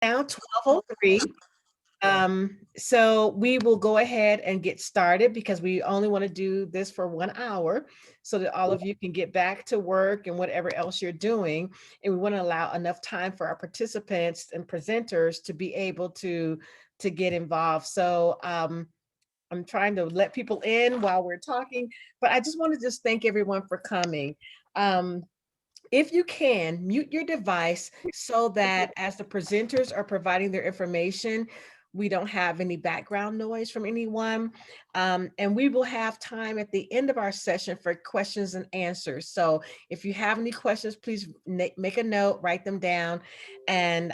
Now 12:03. So we will go ahead and get started because we only want to do this for 1 hour so that all of you can get back to work and whatever else you're doing. And we want to allow enough time for our participants and presenters to be able to get involved. So I'm trying to let people in while we're talking, but I just want to just thank everyone for coming. Um, if you can, mute your device so that as the presenters are providing their information, we don't have any background noise from anyone. And we will have time at the end of our session for questions and answers. So if you have any questions, please make a note, write them down, and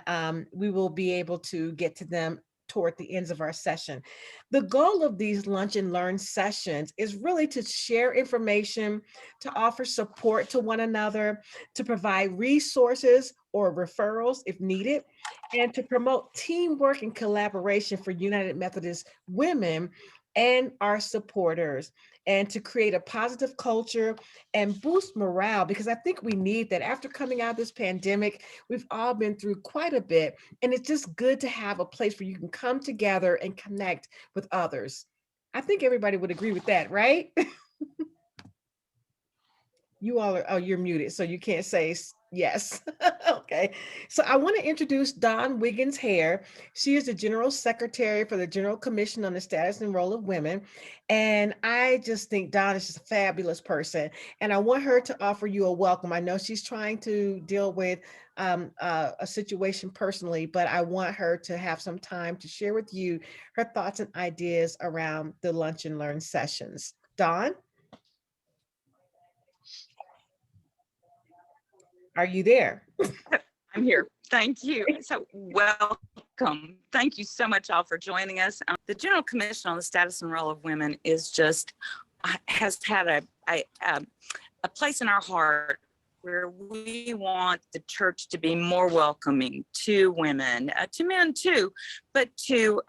we will be able to get to them toward the ends of our session. The goal of these lunch and learn sessions is really to share information, to offer support to one another, to provide resources or referrals if needed, and to promote teamwork and collaboration for United Methodist women and our supporters, and to create a positive culture and boost morale, because I think we need that. After coming out of this pandemic, we've all been through quite a bit, and it's just good to have a place where you can come together and connect with others. I think everybody would agree with that, right? You all are, oh, you're muted, so you can't say yes. Okay. So I want to introduce Dawn Wiggins Hare. She is the General Secretary for the General Commission on the Status and Role of Women. And I just think Dawn is just a fabulous person. And I want her to offer you a welcome. I know she's trying to deal with a situation personally, but I want her to have some time to share with you her thoughts and ideas around the Lunch and Learn sessions. Dawn? Are you there? I'm here. Thank you. So welcome. Thank you so much all for joining us. The General Commission on the Status and Role of Women has had a place in our heart where we want the church to be more welcoming to women, to men too, but to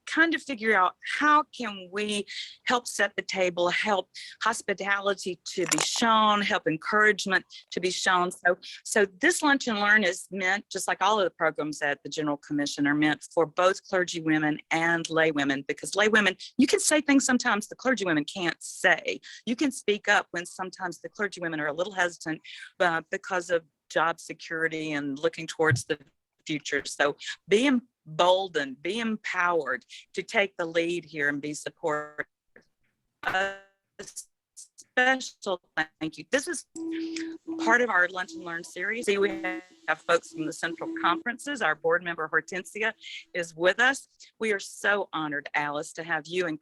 kind of figure out how can we help set the table, help hospitality to be shown, help encouragement to be shown. So this Lunch and Learn is meant, just like all of the programs at the General Commission, are meant for both clergy women and lay women, because lay women, you can say things sometimes the clergy women can't say. You can speak up when sometimes the clergy women are a little hesitant because of job security and looking towards the future. So be emboldened, be empowered to take the lead here and be supported. A special thank you. This is part of our Lunch and Learn series. See, we have folks from the Central Conferences. Our board member Hortensia is with us. We are so honored, Alice, to have you and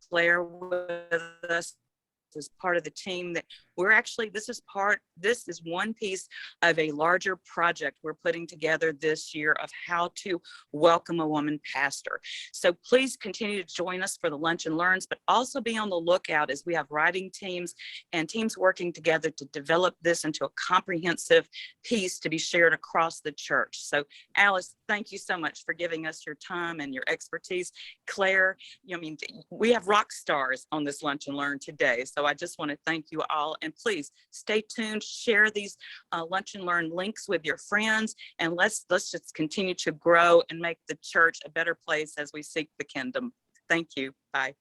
Claire with us as part of the team. That we're actually, this is one piece of a larger project we're putting together this year of how to welcome a woman pastor. So please continue to join us for the Lunch and Learns, but also be on the lookout as we have writing teams and teams working together to develop this into a comprehensive piece to be shared across the church. So Alice, thank you so much for giving us your time and your expertise. Claire, we have rock stars on this Lunch and Learn today. So I just want to thank you all. And please stay tuned, share these Lunch and Learn links with your friends, and let's just continue to grow and make the church a better place as we seek the kingdom. Thank you. Bye.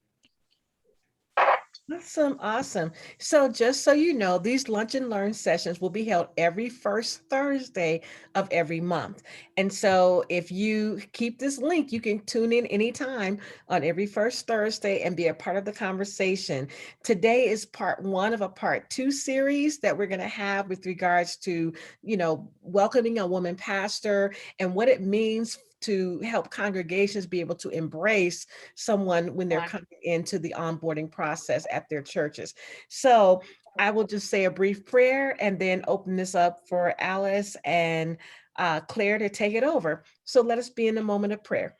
Awesome. So just so you know, these Lunch and Learn sessions will be held every first Thursday of every month. And so if you keep this link, you can tune in anytime on every first Thursday and be a part of the conversation. Today is part one of a part two series that we're going to have with regards to, welcoming a woman pastor and what it means to help congregations be able to embrace someone when they're coming into the onboarding process at their churches. So I will just say a brief prayer and then open this up for Alice and Claire to take it over. So let us be in a moment of prayer.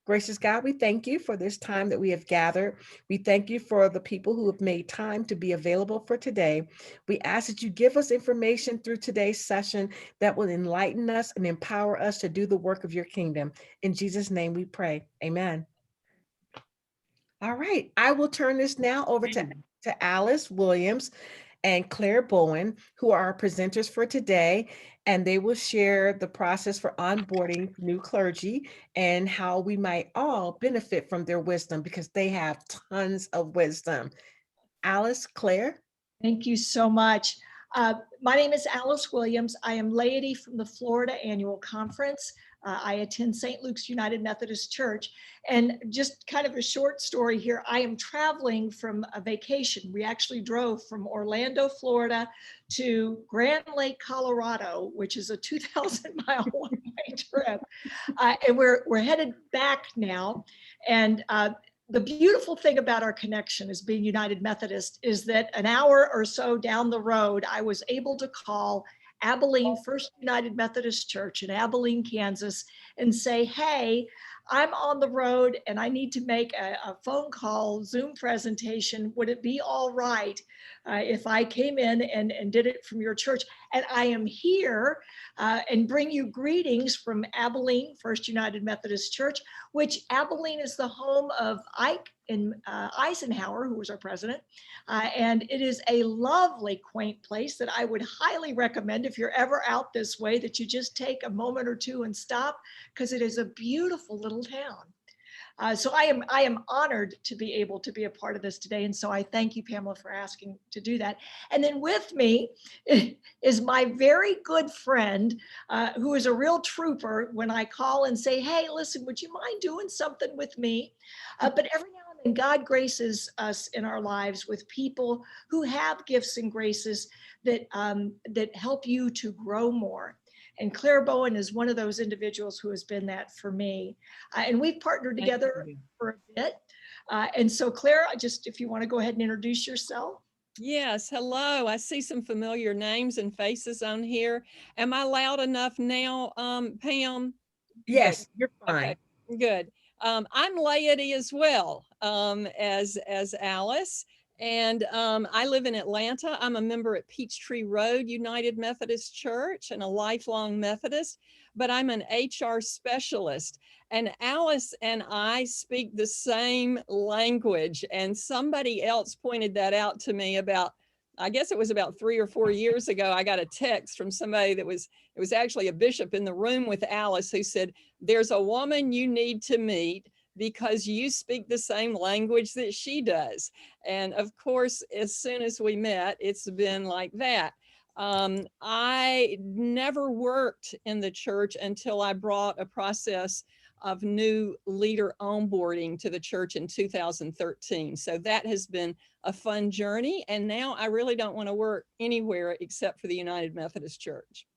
Gracious God, we thank you for this time that we have gathered. We thank you for the people who have made time to be available for today. We ask that you give us information through today's session that will enlighten us and empower us to do the work of your kingdom. In Jesus' name we pray. Amen. All right, I will turn this now over to Alice Williams and Claire Bowen, who are our presenters for today. and they will share the process for onboarding new clergy and how we might all benefit from their wisdom because they have tons of wisdom. Alice, Claire? Thank you so much. My name is Alice Williams. I am laity from the Florida Annual Conference. I attend St. Luke's United Methodist Church. And just kind of a short story here, I am traveling from a vacation. We actually drove from Orlando, Florida to Grand Lake, Colorado, which is a 2,000-mile one-way trip. And we're headed back now. And the beautiful thing about our connection as being United Methodist is that an hour or so down the road, I was able to call Abilene First United Methodist Church in Abilene, Kansas, and say, hey, I'm on the road and I need to make a phone call, Zoom presentation. Would it be all right if I came in and did it from your church? And I am here and bring you greetings from Abilene First United Methodist Church, which Abilene is the home of Ike and Eisenhower, who was our president. And it is a lovely, quaint place that I would highly recommend if you're ever out this way, that you just take a moment or two and stop, because it is a beautiful little town. So I am honored to be able to be a part of this today. And so I thank you, Pamela, for asking to do that. And then with me is my very good friend, who is a real trooper when I call and say, hey, listen, would you mind doing something with me? But every now and then God graces us in our lives with people who have gifts and graces that, that help you to grow more. And Claire Bowen is one of those individuals who has been that for me. And we've partnered together for a bit. And so Claire, just if you want to go ahead and introduce yourself. Yes, hello. I see some familiar names and faces on here. Am I loud enough now, Pam? Yes, you're fine. Okay, good. I'm laity as well as Alice. And I live in Atlanta. I'm a member at Peachtree Road United Methodist Church and a lifelong Methodist, but I'm an HR specialist. And Alice and I speak the same language. And somebody else pointed that out to me about, I guess it was about 3 or 4 years ago. I got a text from somebody it was actually a bishop in the room with Alice who said, there's a woman you need to meet because you speak the same language that she does. And of course, as soon as we met, it's been like that. I never worked in the church until I brought a process of new leader onboarding to the church in 2013. So that has been a fun journey. And now I really don't want to work anywhere except for the United Methodist Church.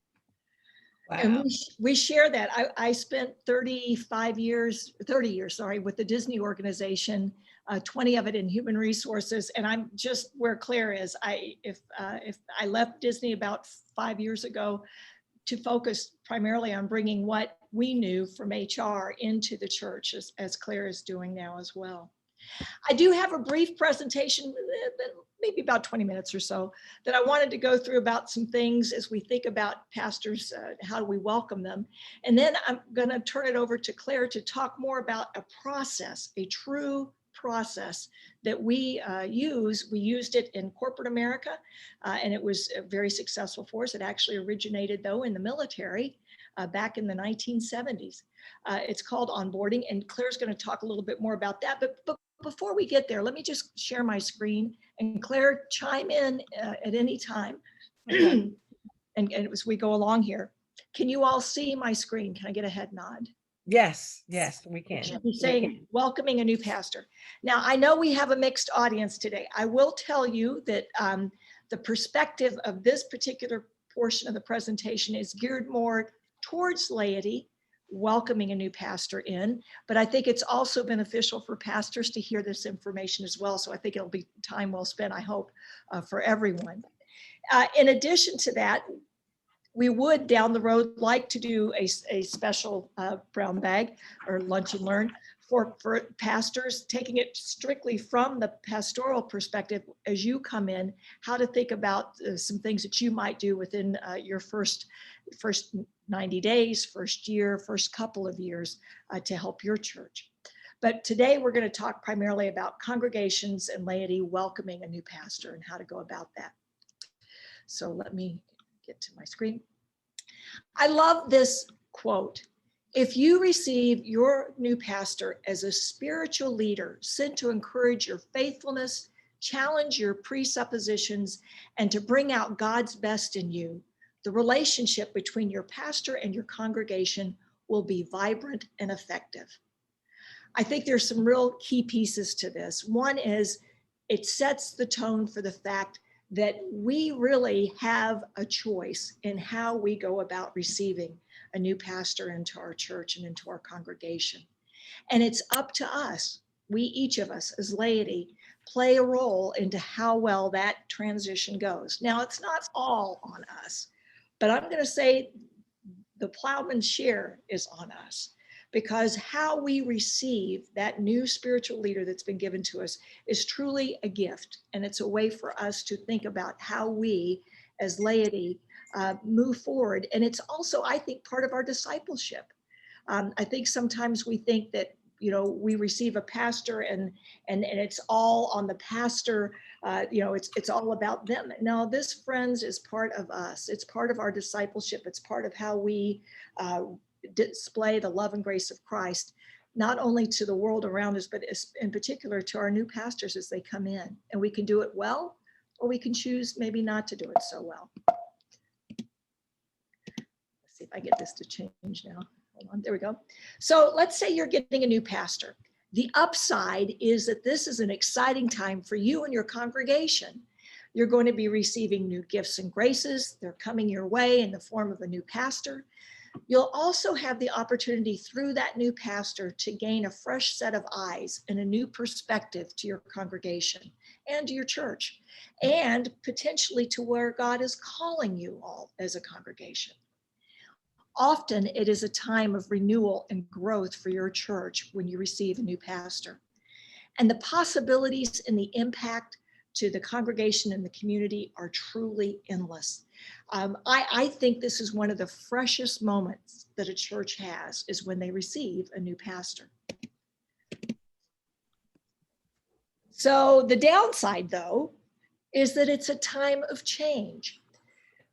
Wow. And we share that. I spent 30 years, sorry, with the Disney organization, 20 of it in human resources. And I'm just where Claire is. If I left Disney about 5 years ago to focus primarily on bringing what we knew from HR into the church, as Claire is doing now as well. I do have a brief presentation, maybe about 20 minutes or so, that I wanted to go through about some things as we think about pastors, how do we welcome them? And then I'm going to turn it over to Claire to talk more about a process, a true process that we use. We used it in corporate America, and it was very successful for us. It actually originated, though, in the military back in the 1970s. It's called onboarding, and Claire's going to talk a little bit more about that. But before we get there, let me just share my screen, and Claire, chime in at any time. Okay. and as we go along here, can you all see my screen? Can I get a head nod? Yes, we can. It should be saying welcoming a new pastor. Now, I know we have a mixed audience today. I will tell you that the perspective of this particular portion of the presentation is geared more towards laity, welcoming a new pastor in, but I think it's also beneficial for pastors to hear this information as well. So I think it'll be time well spent, I hope, for everyone. In addition to that, we would down the road like to do a special brown bag or lunch and learn for pastors, taking it strictly from the pastoral perspective as you come in, how to think about some things that you might do within your first 90 days, first year, first couple of years to help your church. But today we're going to talk primarily about congregations and laity welcoming a new pastor and how to go about that. So let me get to my screen. I love this quote. If you receive your new pastor as a spiritual leader sent to encourage your faithfulness, challenge your presuppositions, and to bring out God's best in you, the relationship between your pastor and your congregation will be vibrant and effective. I think there's some real key pieces to this. One is it sets the tone for the fact that we really have a choice in how we go about receiving a new pastor into our church and into our congregation. And it's up to us, we, each of us as laity, play a role into how well that transition goes. Now, it's not all on us, but I'm going to say the plowman's share is on us, because how we receive that new spiritual leader that's been given to us is truly a gift. And it's a way for us to think about how we as laity move forward. And it's also, I think, part of our discipleship. I think sometimes we think that, we receive a pastor and it's all on the pastor, it's all about them. No, this, friends, is part of us. It's part of our discipleship. It's part of how we display the love and grace of Christ, not only to the world around us, but in particular to our new pastors as they come in. And we can do it well, or we can choose maybe not to do it so well. Let's see if I get this to change now. Hold on, there we go. So let's say you're getting a new pastor. The upside is that this is an exciting time for you and your congregation. You're going to be receiving new gifts and graces. They're coming your way in the form of a new pastor. You'll also have the opportunity through that new pastor to gain a fresh set of eyes and a new perspective to your congregation and to your church, and potentially to where God is calling you all as a congregation. Often it is a time of renewal and growth for your church when you receive a new pastor. And the possibilities and the impact to the congregation and the community are truly endless. I think this is one of the freshest moments that a church has, is when they receive a new pastor. So the downside, though, is that it's a time of change.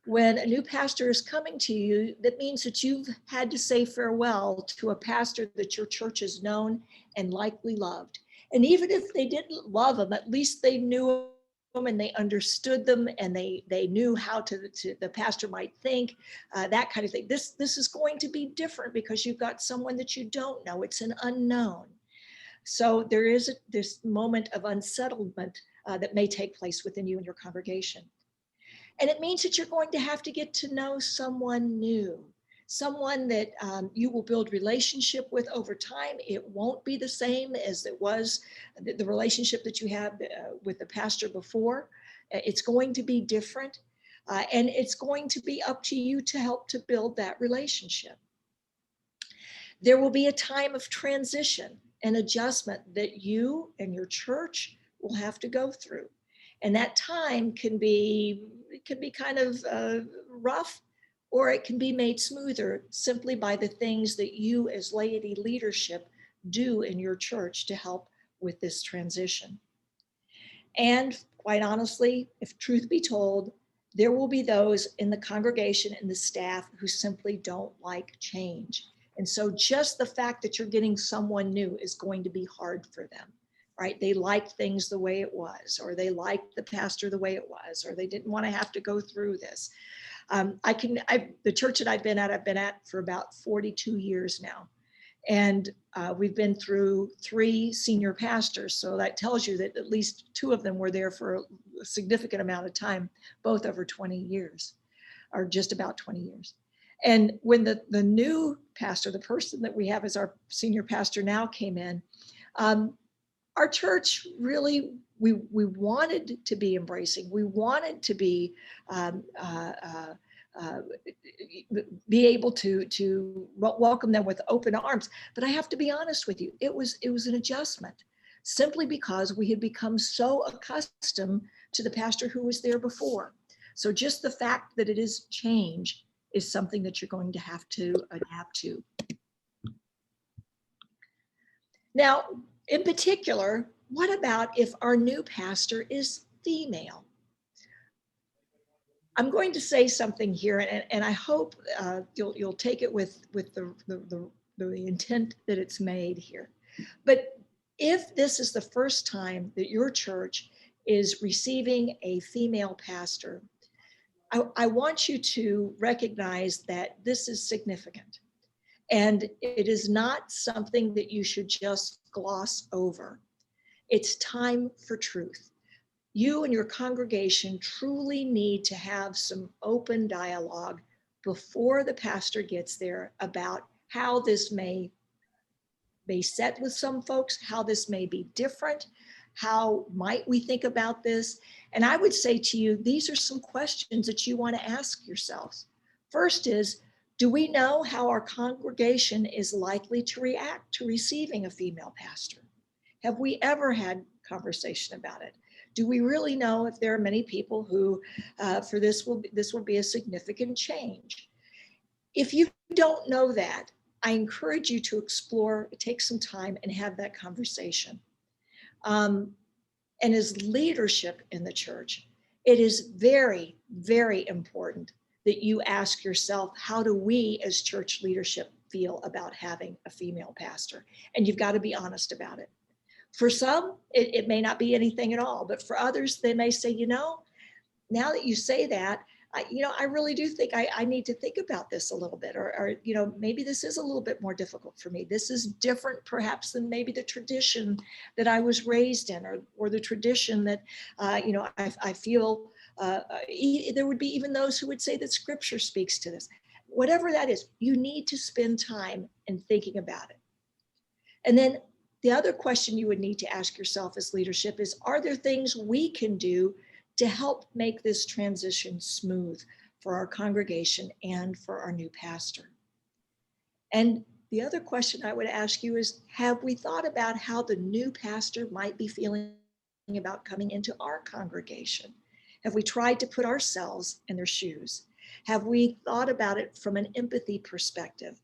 When a new pastor is coming to you, that means that you've had to say farewell to a pastor that your church has known and likely loved. And even if they didn't love them, at least they knew them and they understood them, and they knew how the pastor might think, that kind of thing. This is going to be different because you've got someone that you don't know. It's an unknown. So there is this moment of unsettlement that may take place within you and your congregation. And it means that you're going to have to get to know someone new, someone that you will build relationship with over time. It won't be the same as it was the relationship that you had with the pastor before. It's going to be different, and it's going to be up to you to help to build that relationship. There will be a time of transition and adjustment that you and your church will have to go through. And that time can be kind of rough, or it can be made smoother simply by the things that you as laity leadership do in your church to help with this transition. And quite honestly, if truth be told, there will be those in the congregation and the staff who simply don't like change. And so just the fact that you're getting someone new is going to be hard for them. Right? They liked things the way it was, or they liked the pastor the way it was, or they didn't want to have to go through this. The church that I've been at for about 42 years now. And we've been through 3 senior pastors. So that tells you that at least 2 of them were there for a significant amount of time, both over 20 years, or just about 20 years. And when the new pastor, the person that we have as our senior pastor now, came in, our church really, we wanted to be embracing. We wanted to be able to welcome them with open arms. But I have to be honest with you, it was an adjustment, simply because we had become so accustomed to the pastor who was there before. So just the fact that it is change is something that you're going to have to adapt to. Now, in particular, what about if our new pastor is female? I'm going to say something here, and I hope you'll take it with the intent that it's made here. But if this is the first time that your church is receiving a female pastor, I want you to recognize that this is significant. And it is not something that you should just gloss over. It's time for truth. You and your congregation truly need to have some open dialogue before the pastor gets there about how this may set with some folks, how this may be different, how might we think about this? And I would say to you, these are some questions that you want to ask yourselves. First is, do we know how our congregation is likely to react to receiving a female pastor? Have we ever had conversation about it? Do we really know if there are many people who, for this will be a significant change? If you don't know that, I encourage you to explore, take some time and have that conversation. And as leadership in the church, it is very, very important that you ask yourself, how do we as church leadership feel about having a female pastor? And you've got to be honest about it. For some, it may not be anything at all, but for others, they may say, now that you say that, I really do think I need to think about this a little bit, or maybe this is a little bit more difficult for me. This is different perhaps than maybe the tradition that I was raised in, or the tradition that, I feel there would be even those who would say that scripture speaks to this. Whatever that is, you need to spend time in thinking about it. And then the other question you would need to ask yourself as leadership is, are there things we can do to help make this transition smooth for our congregation and for our new pastor? And the other question I would ask you is, have we thought about how the new pastor might be feeling about coming into our congregation? Have we tried to put ourselves in their shoes? Have we thought about it from an empathy perspective?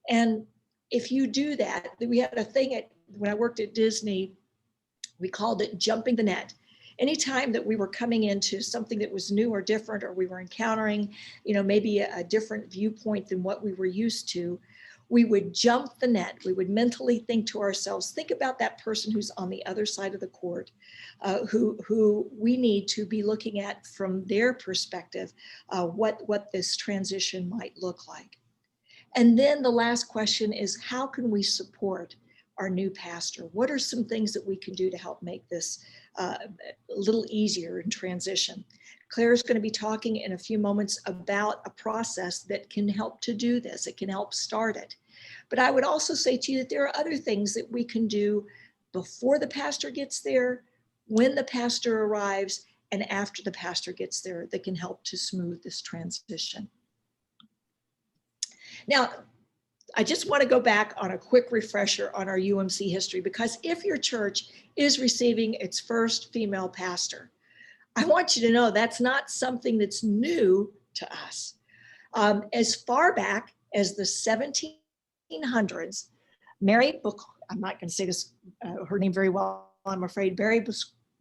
And if you do that, we had a thing when I worked at Disney, we called it jumping the net. Anytime that we were coming into something that was new or different, or we were encountering, maybe a different viewpoint than what we were used to, we would jump the net. We would mentally think to ourselves, think about that person who's on the other side of the court, who we need to be looking at from their perspective, what this transition might look like. And then the last question is, how can we support our new pastor? What are some things that we can do to help make this a little easier in transition? Claire is going to be talking in a few moments about a process that can help to do this. It can help start it. But I would also say to you that there are other things that we can do before the pastor gets there, when the pastor arrives, and after the pastor gets there that can help to smooth this transition. Now, I just want to go back on a quick refresher on our UMC history, because if your church is receiving its first female pastor, I want you to know that's not something that's new to us. As far back as the 1700s, Mary, I'm not going to say this, her name very well, I'm afraid, Mary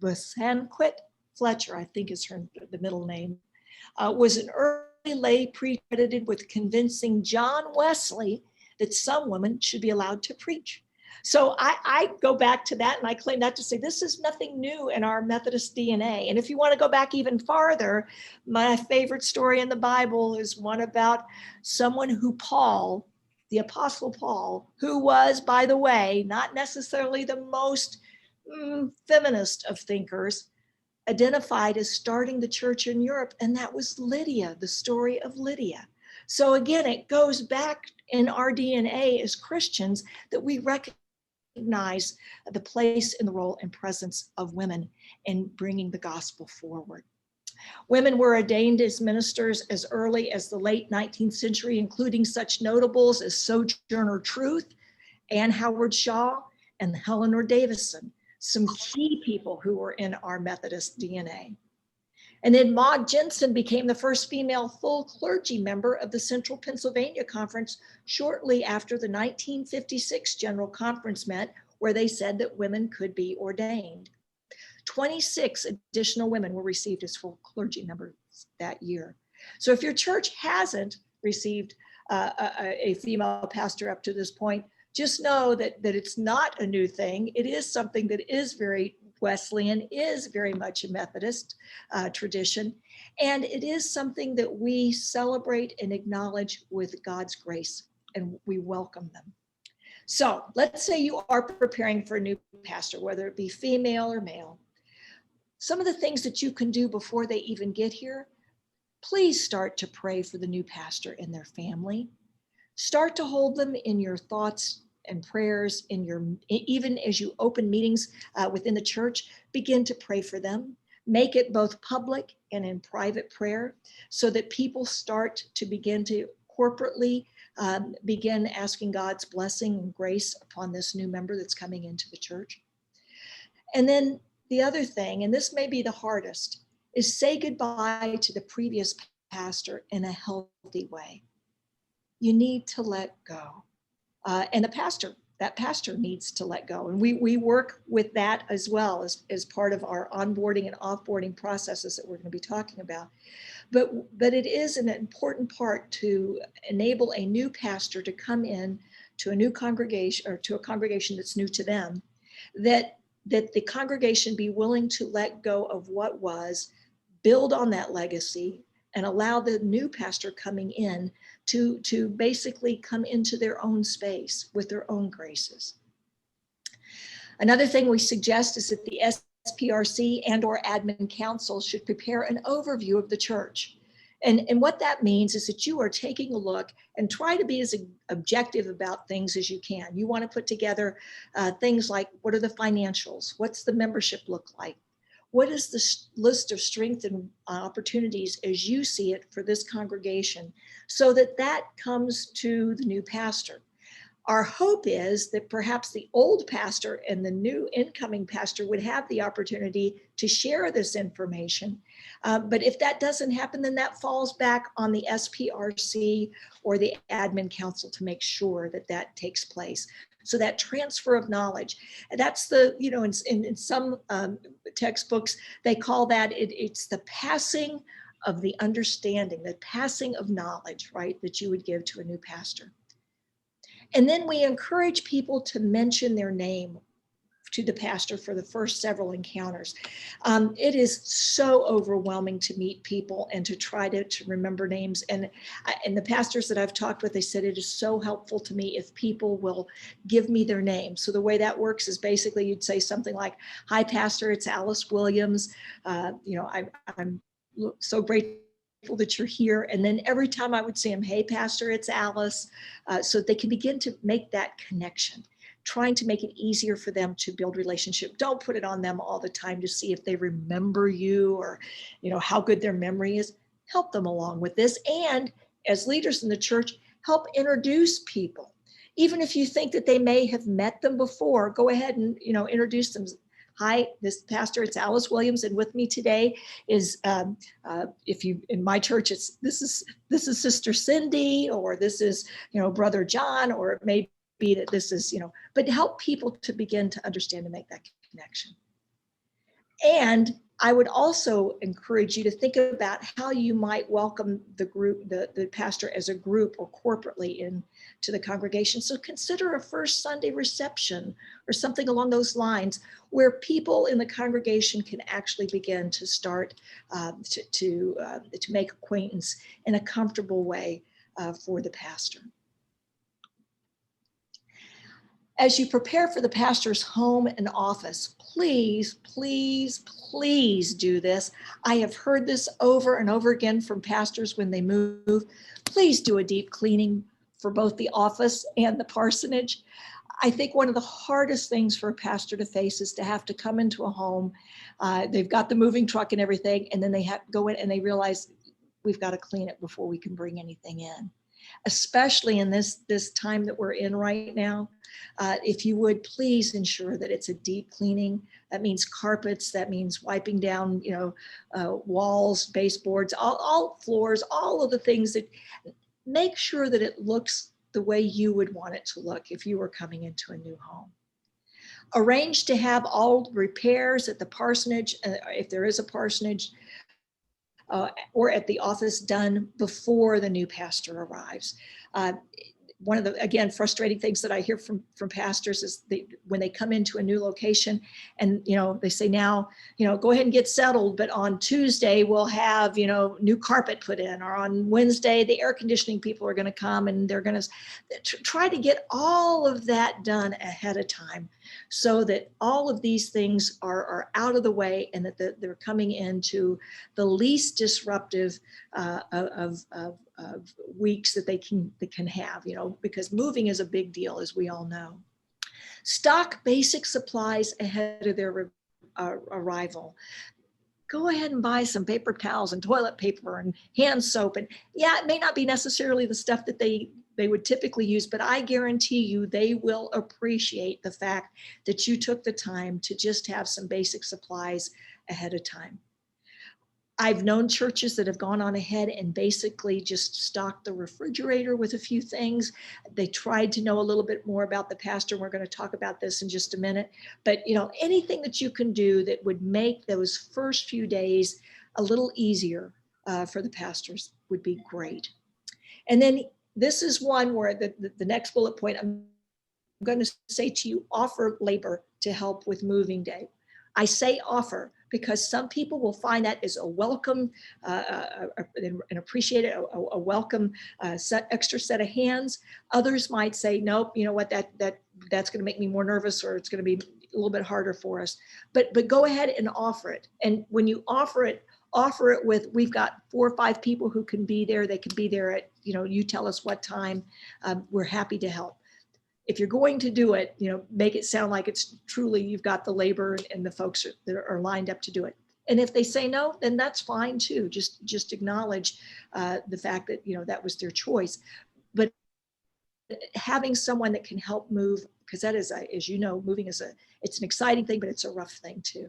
Bosanquet Fletcher, I think is the middle name, was an early lay preacher credited with convincing John Wesley that some women should be allowed to preach. So I go back to that, and I claim that to say this is nothing new in our Methodist DNA. And if you want to go back even farther, my favorite story in the Bible is one about someone who Paul, the Apostle Paul, who was, by the way, not necessarily the most feminist of thinkers, identified as starting the church in Europe, and that was Lydia, the story of Lydia. So again, it goes back in our DNA as Christians that we recognize the place and the role and presence of women in bringing the gospel forward. Women were ordained as ministers as early as the late 19th century, including such notables as Sojourner Truth, Anne Howard Shaw, and Eleanor Davison, some key people who were in our Methodist DNA. And then Maud Jensen became the first female full clergy member of the Central Pennsylvania Conference shortly after the 1956 General Conference met, where they said that women could be ordained. 26 additional women were received as full clergy members that year. So if your church hasn't received a female pastor up to this point, just know that it's not a new thing. It is something that is very Wesleyan, is very much a Methodist tradition. And it is something that we celebrate and acknowledge with God's grace, and we welcome them. So let's say you are preparing for a new pastor, whether it be female or male. Some of the things that you can do before they even get here: please start to pray for the new pastor and their family. Start to hold them in your thoughts and prayers, even as you open meetings within the church. Begin to pray for them. Make it both public and in private prayer, so that people start to begin to corporately begin asking God's blessing and grace upon this new member that's coming into the church. And then the other thing, and this may be the hardest, is say goodbye to the previous pastor in a healthy way. You need to let go. And that pastor needs to let go. And we work with that as well as part of our onboarding and offboarding processes that we're going to be talking about. But it is an important part to enable a new pastor to come in to a new congregation, or to a congregation that's new to them, that the congregation be willing to let go of what was, build on that legacy, and allow the new pastor coming in to basically come into their own space with their own graces. Another thing we suggest is that the SPRC and or admin council should prepare an overview of the church. And what that means is that you are taking a look and try to be as objective about things as you can. You want to put together things like, what are the financials? What's the membership look like? What is the list of strengths and opportunities as you see it for this congregation, so that comes to the new pastor? Our hope is that perhaps the old pastor and the new incoming pastor would have the opportunity to share this information. But if that doesn't happen, then that falls back on the SPRC or the admin council to make sure that takes place. So that transfer of knowledge, that's in some textbooks, they call that, it's the passing of the understanding, the passing of knowledge, right, that you would give to a new pastor. And then we encourage people to mention their name to the pastor for the first several encounters. It is so overwhelming to meet people and to try to remember names. And the pastors that I've talked with, they said it is so helpful to me if people will give me their name. So the way that works is basically you'd say something like, "Hi, Pastor, it's Alice Williams. I'm so grateful that you're here." And then every time I would see him, "Hey, Pastor, it's Alice," so they can begin to make that connection, trying to make it easier for them to build relationship. Don't put it on them all the time to see if they remember you or, how good their memory is. Help them along with this. And as leaders in the church, help introduce people. Even if you think that they may have met them before, go ahead and, introduce them. "Hi, this pastor, it's Alice Williams, and with me today is, if you in my church, this is Sister Cindy, or this is, Brother John, or it may be that this is, but help people to begin to understand and make that connection. And I would also encourage you to think about how you might welcome the group, the pastor as a group or corporately into the congregation. So consider a first Sunday reception or something along those lines, where people in the congregation can actually begin to start to make acquaintance in a comfortable way for the pastor. As you prepare for the pastor's home and office, please, please, please do this. I have heard this over and over again from pastors when they move. Please do a deep cleaning for both the office and the parsonage. I think one of the hardest things for a pastor to face is to have to come into a home. They've got the moving truck and everything, and then they have to go in and they realize we've got to clean it before we can bring anything in. Especially in this time that we're in right now. If you would please ensure that it's a deep cleaning. That means carpets, that means wiping down, walls, baseboards, all floors, all of the things that make sure that it looks the way you would want it to look if you were coming into a new home. Arrange to have all repairs at the parsonage, if there is a parsonage, or at the office done before the new pastor arrives. One of the, again, frustrating things that I hear from pastors is when they come into a new location and, they say now, go ahead and get settled, but on Tuesday we'll have, new carpet put in, or on Wednesday, the air conditioning people are going to come and they're going to try to get all of that done ahead of time so that all of these things are out of the way and that they're coming into the least disruptive of weeks that they can have, because moving is a big deal, as we all know. Stock basic supplies ahead of their arrival. Go ahead and buy some paper towels and toilet paper and hand soap. And yeah, it may not be necessarily the stuff that they would typically use, but I guarantee you they will appreciate the fact that you took the time to just have some basic supplies ahead of time. I've known churches that have gone on ahead and basically just stocked the refrigerator with a few things. They tried to know a little bit more about the pastor. We're going to talk about this in just a minute. But, anything that you can do that would make those first few days a little easier for the pastors would be great. And then this is one where the next bullet point, I'm going to say to you, offer labor to help with moving day. I say offer because some people will find that as a welcome and appreciate it, a welcome extra set of hands. Others might say, nope, you know what, that's going to make me more nervous, or it's going to be a little bit harder for us. But go ahead and offer it. And when you offer it with, we've got 4 or 5 people who can be there. They can be there at, you tell us what time. We're happy to help. If you're going to do it, make it sound like it's truly, you've got the labor and the folks that are lined up to do it. And if they say no, then that's fine too. Just acknowledge the fact that, that was their choice. But having someone that can help move, because that is, as you know, moving it's an exciting thing, but it's a rough thing too.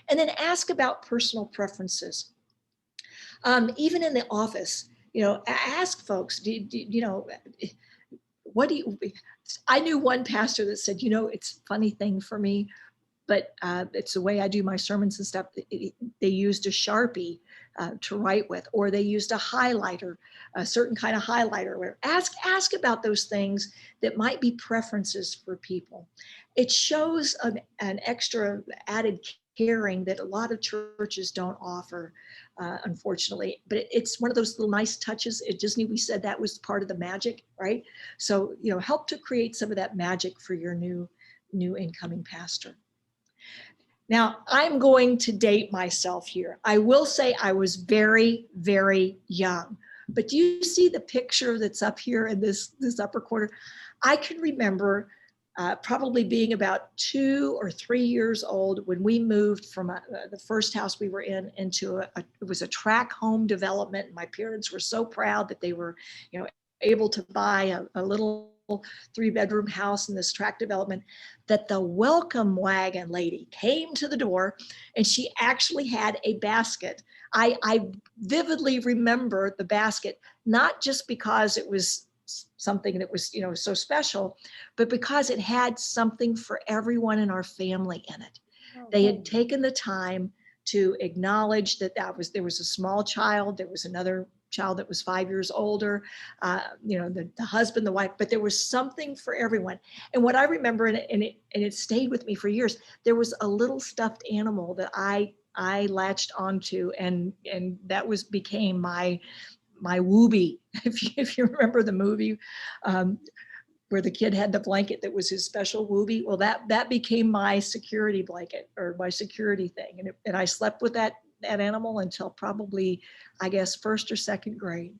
And then ask about personal preferences. Even in the office, ask folks, what do you, I knew one pastor that said, it's a funny thing for me, but it's the way I do my sermons and stuff. They used a Sharpie to write with, or they used a highlighter, a certain kind of highlighter. Where ask about those things that might be preferences for people. It shows an extra added caring that a lot of churches don't offer, unfortunately. But it's one of those little nice touches. At Disney, we said that was part of the magic, right? So, help to create some of that magic for your new incoming pastor. Now, I'm going to date myself here. I will say I was very, very young. But do you see the picture that's up here in this upper corner? I can remember probably being about 2 or 3 years old when we moved from the first house we were in into it was a tract home development. My parents were so proud that they were, able to buy a little 3-bedroom house in this tract development, that the welcome wagon lady came to the door and she actually had a basket. I vividly remember the basket, not just because it was something that was, so special, but because it had something for everyone in our family in it. They had taken the time to acknowledge that there was a small child, there was another child that was 5 years older, the husband, the wife, but there was something for everyone. And what I remember, and it stayed with me for years, there was a little stuffed animal that I latched onto, and that became my Wooby. If you remember the movie where the kid had the blanket that was his special Wooby, well, that became my security blanket, or my security thing. And I slept with that animal until probably, I guess, 1st or 2nd grade.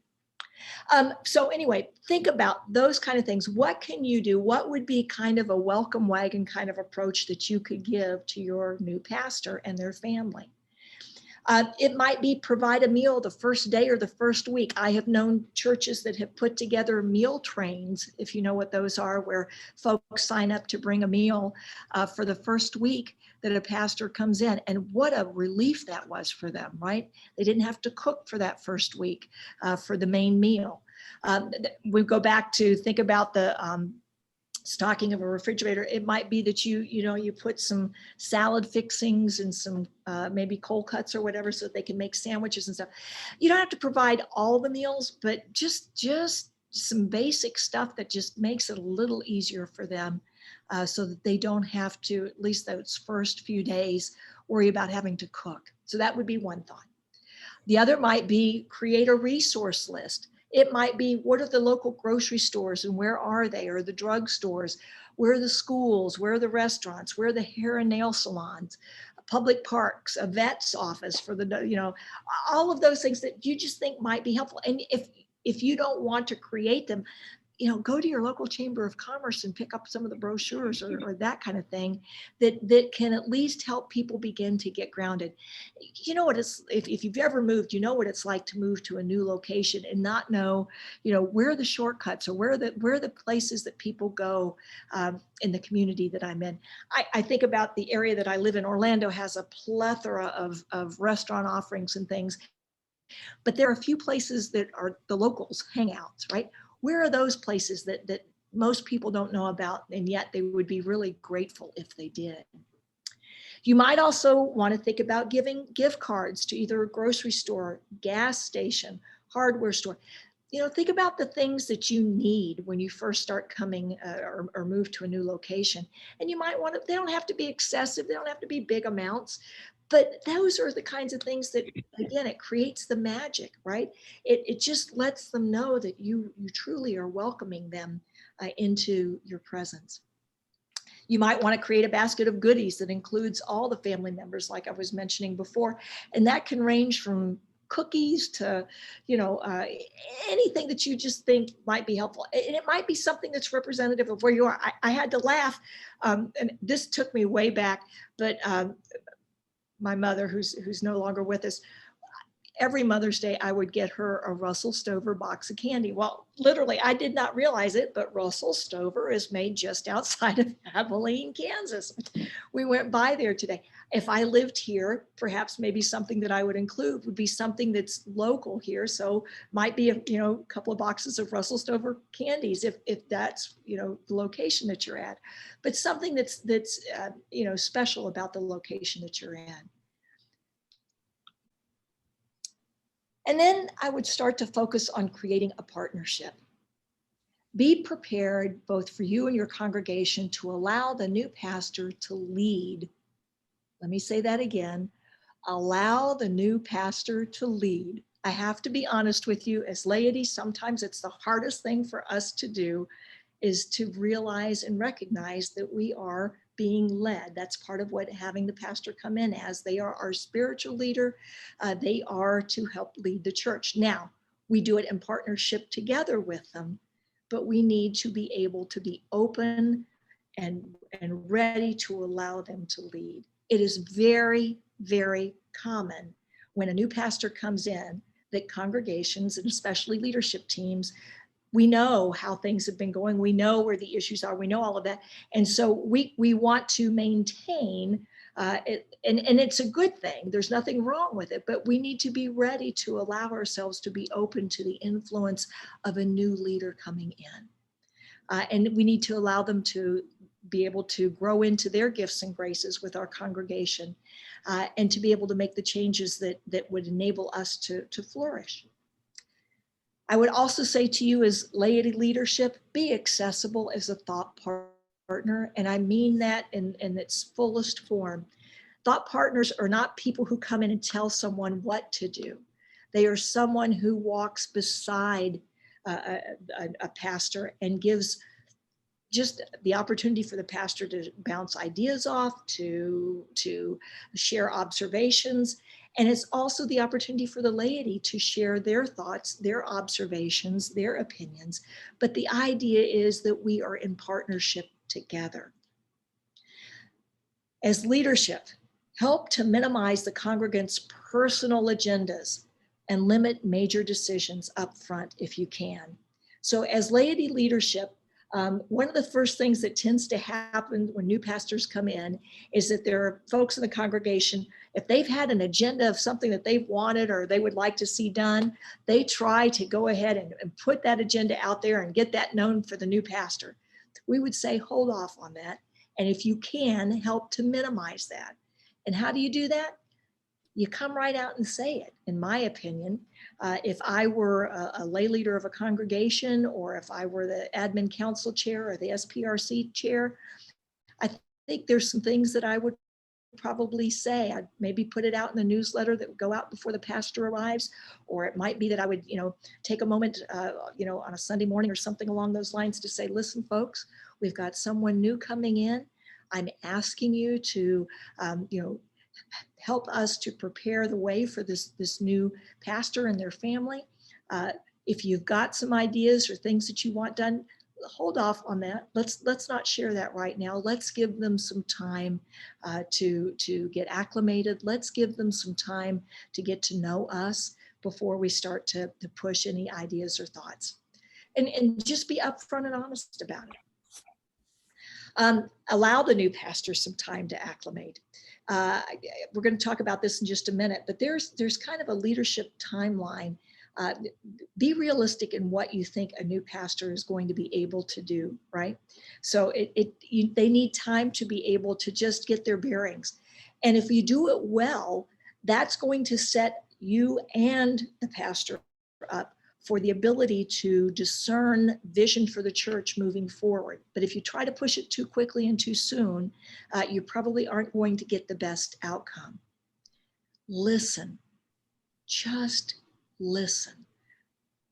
So anyway, think about those kind of things. What can you do? What would be kind of a welcome wagon kind of approach that you could give to your new pastor and their family? It might be provide a meal the first day or the first week. I have known churches that have put together meal trains, if you know what those are, where folks sign up to bring a meal for the first week that a pastor comes in. And what a relief that was for them, right? They didn't have to cook for that first week for the main meal. We go back to think about the stocking of a refrigerator. It might be that you put some salad fixings and some maybe cold cuts or whatever so that they can make sandwiches and stuff. You don't have to provide all the meals, but just some basic stuff that just makes it a little easier for them, so that they don't have to, at least those first few days, worry about having to cook. So that would be one thought. The other might be create a resource list. It might be, what are the local grocery stores and where are they? Or the drug stores? Where are the schools? Where are the restaurants? Where are the hair and nail salons? Public parks, a vet's office for the, all of those things that you just think might be helpful. And if you don't want to create them, go to your local chamber of commerce and pick up some of the brochures or that kind of thing that can at least help people begin to get grounded. You know what it's, if you've ever moved, you know what it's like to move to a new location and not know, where are the shortcuts or where are the places that people go in the community that I'm in. I think about the area that I live in. Orlando has a plethora of restaurant offerings and things, but there are a few places that are the locals hangouts, right? Where are those places that most people don't know about, and yet they would be really grateful if they did? You might also want to think about giving gift cards to either a grocery store, gas station, hardware store. Think about the things that you need when you first start coming or move to a new location. And you might want to, they don't have to be excessive, they don't have to be big amounts, but those are the kinds of things that, again, it creates the magic, right? It just lets them know that you truly are welcoming them into your presence. You might want to create a basket of goodies that includes all the family members, like I was mentioning before, and that can range from cookies to, anything that you just think might be helpful. And it might be something that's representative of where you are. I had to laugh, and this took me way back, but my mother, who's no longer with us, every Mother's Day, I would get her a Russell Stover box of candy. Well, literally, I did not realize it, but Russell Stover is made just outside of Abilene, Kansas. We went by there today. If I lived here, perhaps maybe something that I would include would be something that's local here. So might be a couple of boxes of Russell Stover candies if that's the location that you're at, but something that's special about the location that you're in. And then I would start to focus on creating a partnership. Be prepared both for you and your congregation to allow the new pastor to lead. Let me say that again. Allow the new pastor to lead. I have to be honest with you, as laity, sometimes it's the hardest thing for us to do is to realize and recognize that we are being led. That's part of what having the pastor come in as. They are our spiritual leader. They are to help lead the church. Now, we do it in partnership together with them, but we need to be able to be open and ready to allow them to lead. It is very, very common when a new pastor comes in that congregations, and especially leadership teams, we know how things have been going. We know where the issues are. We know all of that. And so we want to maintain it, and it's a good thing. There's nothing wrong with it, but we need to be ready to allow ourselves to be open to the influence of a new leader coming in. And we need to allow them to be able to grow into their gifts and graces with our congregation, and to be able to make the changes that would enable us to flourish. I would also say to you as laity leadership, be accessible as a thought partner. And I mean that in its fullest form. Thought partners are not people who come in and tell someone what to do. They are someone who walks beside a pastor and gives just the opportunity for the pastor to bounce ideas off, to share observations. And it's also the opportunity for the laity to share their thoughts, their observations, their opinions. But the idea is that we are in partnership together. As leadership, help to minimize the congregants' personal agendas and limit major decisions up front if you can. So as laity leadership, one of the first things that tends to happen when new pastors come in is that there are folks in the congregation, if they've had an agenda of something that they've wanted or they would like to see done, they try to go ahead and put that agenda out there and get that known for the new pastor. we would say, hold off on that. And if you can, help to minimize that. And how do you do that? You come right out and say it. In my opinion, if I were a lay leader of a congregation, or if I were the admin council chair or the SPRC chair, I think there's some things that I would probably say. I'd maybe put it out in the newsletter that would go out before the pastor arrives, or it might be that I would, take a moment, on a Sunday morning or something along those lines to say, listen, folks, we've got someone new coming in. I'm asking you to, help us to prepare the way for this new pastor and their family. If you've got some ideas or things that you want done, hold off on that. Let's not share that right now. Let's give them some time to get acclimated. Let's give them some time to get to know us before we start to push any ideas or thoughts. And just be upfront and honest about it. Allow the new pastor some time to acclimate. We're going to talk about this in just a minute, but there's kind of a leadership timeline. Be realistic in what you think a new pastor is going to be able to do, right? So they need time to be able to just get their bearings. And if you do it well, that's going to set you and the pastor up for the ability to discern vision for the church moving forward. But if you try to push it too quickly and too soon, you probably aren't going to get the best outcome. Listen, just listen.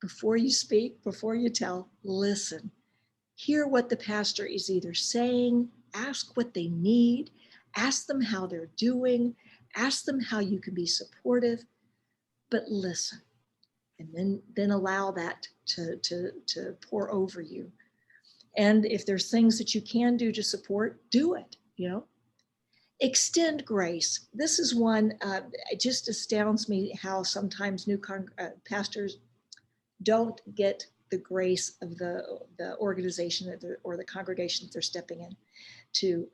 Before you speak, before you tell, listen. Hear what the pastor is either saying, ask what they need, ask them how they're doing, ask them how you can be supportive, but listen. And then allow that to pour over you. And if there's things that you can do to support, do it, Extend grace. This is one, it just astounds me how sometimes new pastors don't get the grace of the organization or the congregation that they're stepping in to.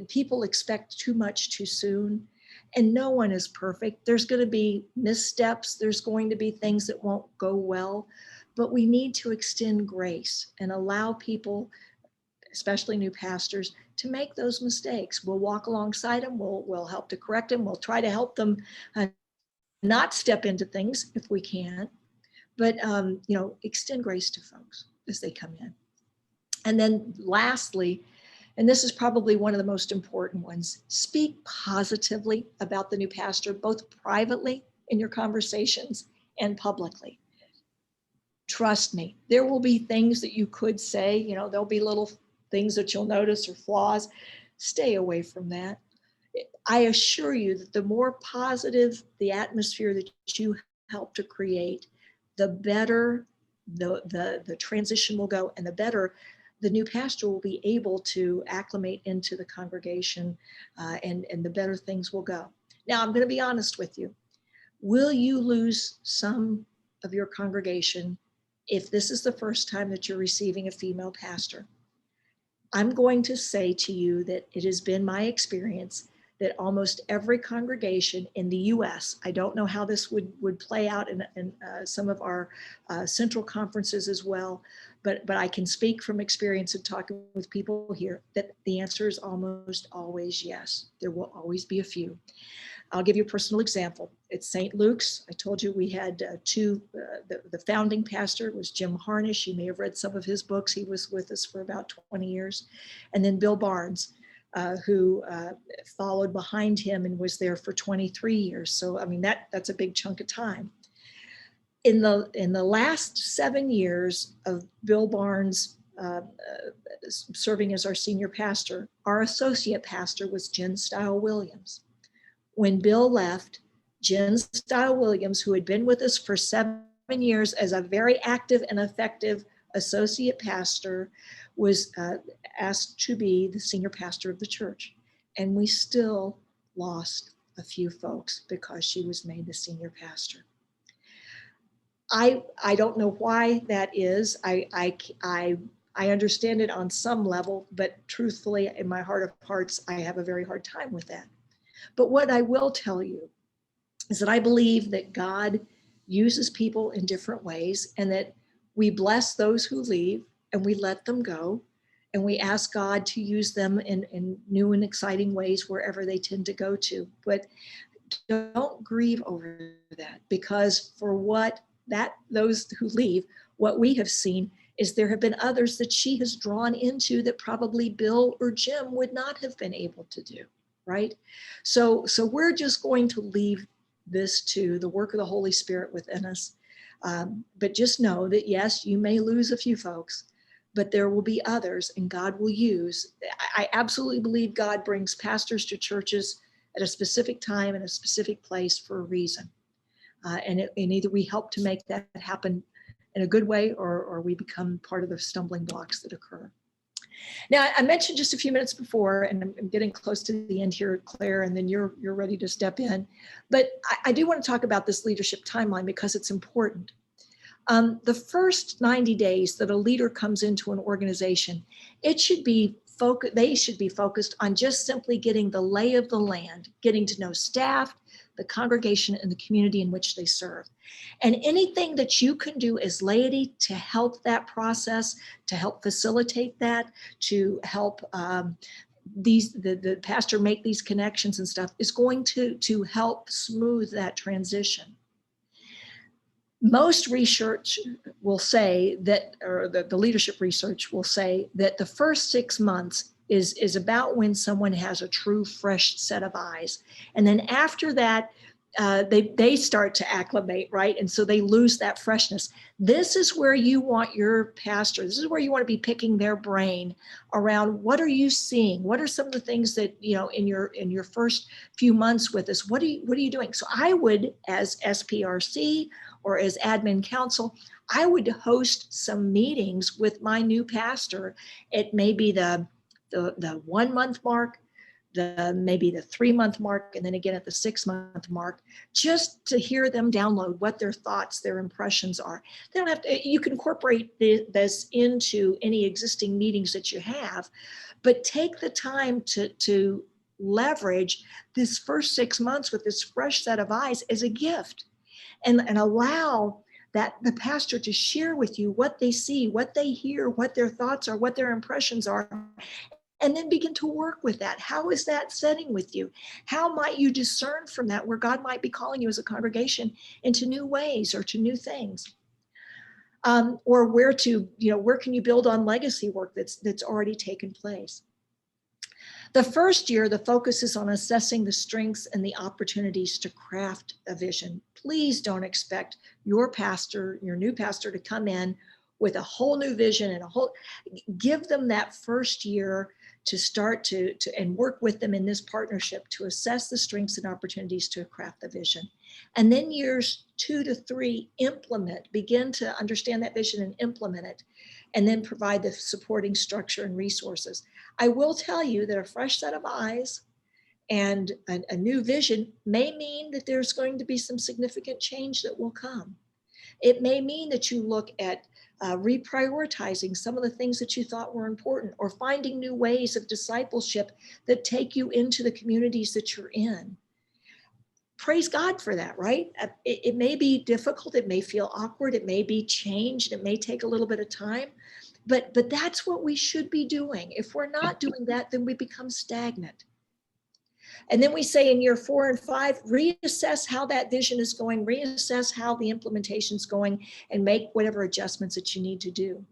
People expect too much too soon. And no one is perfect. There's going to be missteps. There's going to be things that won't go well, but we need to extend grace and allow people, especially new pastors, to make those mistakes. We'll walk alongside them. We'll help to correct them. We'll try to help them not step into things if we can, but extend grace to folks as they come in. And then lastly, and this is probably one of the most important ones, speak positively about the new pastor, both privately in your conversations and publicly. Trust me, there will be things that you could say, there'll be little things that you'll notice or flaws. Stay away from that. I assure you that the more positive the atmosphere that you help to create, the better the transition will go, and the better the new pastor will be able to acclimate into the congregation, and the better things will go. Now, I'm going to be honest with you. Will you lose some of your congregation if this is the first time that you're receiving a female pastor? I'm going to say to you that it has been my experience that almost every congregation in the US, I don't know how this would play out in some of our central conferences as well, but I can speak from experience of talking with people here that the answer is almost always yes. There will always be a few. I'll give you a personal example. It's St. Luke's. I told you we had two, the founding pastor was Jim Harnish. You may have read some of his books. He was with us for about 20 years. And then Bill Barnes, who followed behind him and was there for 23 years. So, I mean, that's a big chunk of time. In the last 7 years of Bill Barnes serving as our senior pastor, our associate pastor was Jen Style Williams. When Bill left, Jen Style Williams, who had been with us for 7 years as a very active and effective associate pastor, was asked to be the senior pastor of the church. And we still lost a few folks because she was made the senior pastor. I don't know why that is. I understand it on some level, but truthfully, in my heart of hearts, I have a very hard time with that. But what I will tell you is that I believe that God uses people in different ways, and that we bless those who leave and we let them go. And we ask God to use them in new and exciting ways wherever they tend to go to. But don't grieve over that, because for those who leave, what we have seen is there have been others that she has drawn into that probably Bill or Jim would not have been able to do, right? So we're just going to leave this to the work of the Holy Spirit within us. But just know that, yes, you may lose a few folks, but there will be others, and God will use. I absolutely believe God brings pastors to churches at a specific time and a specific place for a reason. And either we help to make that happen in a good way, or we become part of the stumbling blocks that occur. Now, I mentioned just a few minutes before, and I'm getting close to the end here, Claire, and then you're ready to step in. But I do want to talk about this leadership timeline because it's important. The first 90 days that a leader comes into an organization, they should be focused on just simply getting the lay of the land, getting to know staff, the congregation, and the community in which they serve. And anything that you can do as laity to help that process, to help facilitate that, to help the pastor make these connections and stuff, is going to help smooth that transition. Most research will say that, or the leadership research will say that the first 6 months is about when someone has a true fresh set of eyes. And then after that, they start to acclimate, right? And so they lose that freshness. This is where you want your pastor, this is where you want to be picking their brain around, what are you seeing? What are some of the things that, in your first few months with us, what are you doing? So I would, as SPRC or as admin council, I would host some meetings with my new pastor. It may be the 1 month mark, maybe the 3 month mark, and then again at the 6 month mark, just to hear them download what their thoughts, their impressions are. They don't have to, you can incorporate this into any existing meetings that you have, but take the time to leverage this first 6 months with this fresh set of eyes as a gift, and allow the pastor to share with you what they see, what they hear, what their thoughts are, what their impressions are, and then begin to work with that. How is that setting with you? How might you discern from that where God might be calling you as a congregation into new ways or to new things? Or where can you build on legacy work that's already taken place? The first year, the focus is on assessing the strengths and the opportunities to craft a vision. Please don't expect your new pastor to come in with a whole new vision and give them that first year to start to and work with them in this partnership to assess the strengths and opportunities to craft the vision. And then years 2 to 3, begin to understand that vision and implement it, and then provide the supporting structure and resources. I will tell you that a fresh set of eyes and a new vision may mean that there's going to be some significant change that will come. It may mean that you look at reprioritizing some of the things that you thought were important, or finding new ways of discipleship that take you into the communities that you're in. Praise God for that, right? It may be difficult, it may feel awkward, it may be changed, it may take a little bit of time, but that's what we should be doing. If we're not doing that, then we become stagnant. And then we say in year 4 and 5, reassess how that vision is going, reassess how the implementation is going, and make whatever adjustments that you need to do.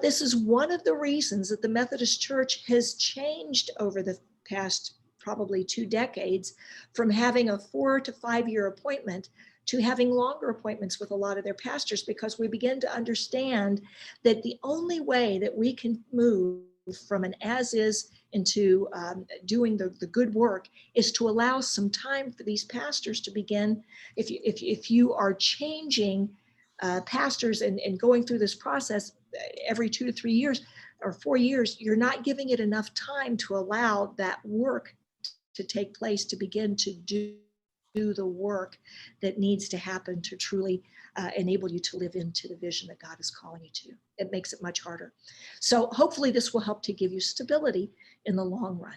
This is one of the reasons that the Methodist Church has changed over the past probably 2 decades, from having a 4 to 5 year appointment to having longer appointments with a lot of their pastors, because we begin to understand that the only way that we can move from an as is into doing the good work is to allow some time for these pastors to begin. If you are changing pastors and going through this process every 2 to 3 years or 4 years, you're not giving it enough time to allow that work to take place, to begin to do the work that needs to happen to truly enable you to live into the vision that God is calling you to. It makes it much harder. So hopefully this will help to give you stability in the long run.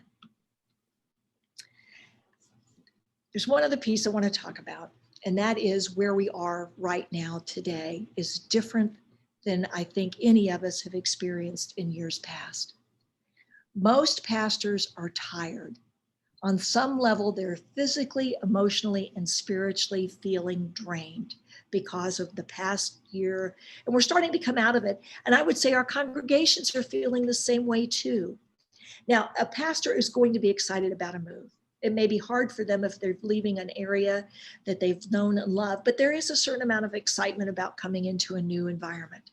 There's one other piece I want to talk about, and that is where we are right now today is different than I think any of us have experienced in years past. Most pastors are tired. On some level, they're physically, emotionally, and spiritually feeling drained because of the past year. And we're starting to come out of it. And I would say our congregations are feeling the same way too. Now, a pastor is going to be excited about a move. It may be hard for them if they're leaving an area that they've known and loved, but there is a certain amount of excitement about coming into a new environment.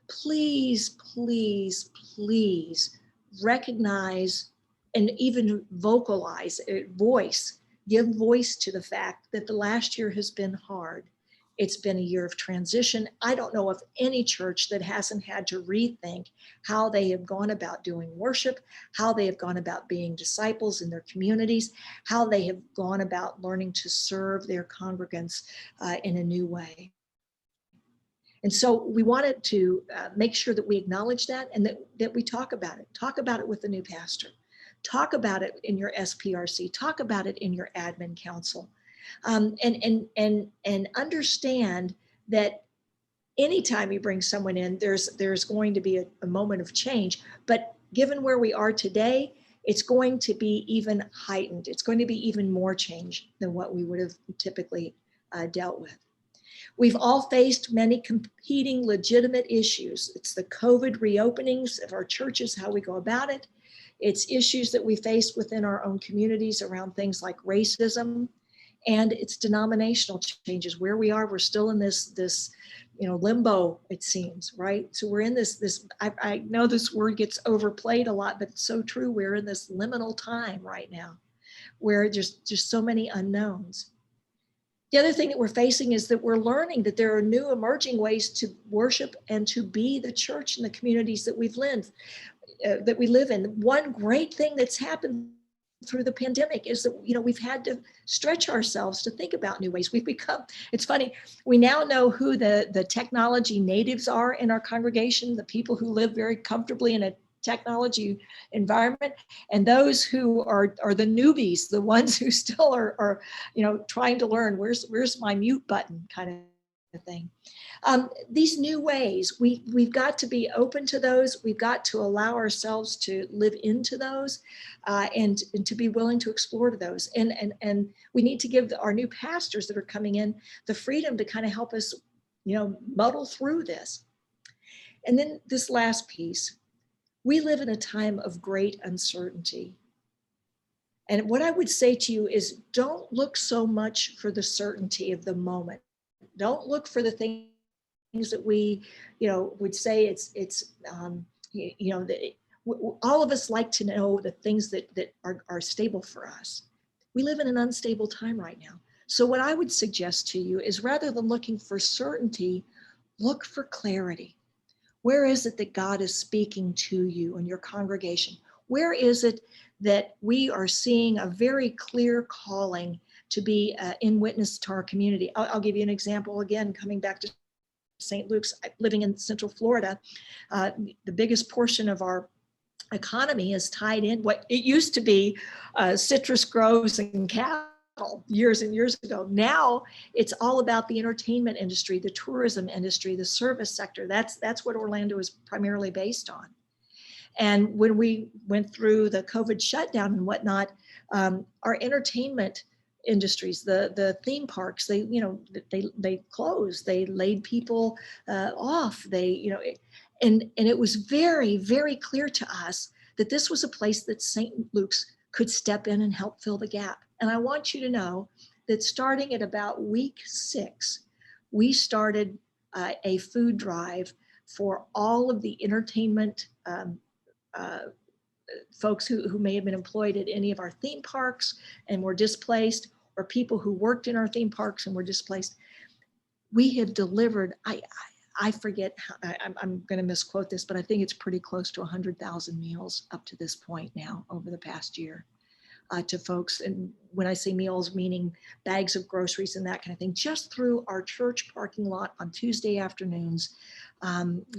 Please, please, please recognize and even vocalize, give voice to the fact that the last year has been hard. It's been a year of transition. I don't know of any church that hasn't had to rethink how they have gone about doing worship, how they have gone about being disciples in their communities, how they have gone about learning to serve their congregants in a new way. And so we wanted to make sure that we acknowledge that and that we talk about it. Talk about it with the new pastor. Talk about it in your SPRC. Talk about it in your admin council. And understand that anytime you bring someone in, there's going to be a moment of change. But given where we are today, it's going to be even heightened. It's going to be even more change than what we would have typically dealt with. We've all faced many competing legitimate issues. It's the COVID reopenings of our churches, how we go about it. It's issues that we face within our own communities around things like racism, and it's denominational changes. Where we are, we're still in this limbo, it seems, right? So we're in this I know this word gets overplayed a lot, but it's so true. We're in this liminal time right now where there's just so many unknowns. The other thing that we're facing is that we're learning that there are new emerging ways to worship and to be the church in the communities that we live in. One great thing that's happened through the pandemic is that, we've had to stretch ourselves to think about new ways. We've become, it's funny, we now know who the technology natives are in our congregation, the people who live very comfortably in a technology environment, and those who are the newbies, the ones who still are trying to learn where's my mute button kind of thing. These new ways, we've got to be open to those. We've got to allow ourselves to live into those and to be willing to explore those. And we need to give our new pastors that are coming in the freedom to kind of help us, muddle through this. And then this last piece, we live in a time of great uncertainty. And what I would say to you is don't look so much for the certainty of the moment. Don't look for the things that we, would say all of us like to know the things that are stable for us. We live in an unstable time right now. So what I would suggest to you is rather than looking for certainty, look for clarity. Where is it that God is speaking to you and your congregation? Where is it that we are seeing a very clear calling to be in witness to our community? I'll give you an example again, coming back to St. Luke's, living in Central Florida. The biggest portion of our economy is tied in what it used to be citrus groves and cattle years and years ago. Now it's all about the entertainment industry, the tourism industry, the service sector. That's what Orlando is primarily based on. And when we went through the COVID shutdown and whatnot, our entertainment industries, the theme parks, they closed, they laid people off, and it was very, very clear to us that this was a place that St. Luke's could step in and help fill the gap. And I want you to know that starting at about week 6, we started a food drive for all of the entertainment folks who may have been employed at any of our theme parks and were displaced, or people who worked in our theme parks and were displaced. We have delivered, I forget, I'm going to misquote this, but I think it's pretty close to 100,000 meals up to this point now over the past year to folks. And when I say meals, meaning bags of groceries and that kind of thing, just through our church parking lot on Tuesday afternoons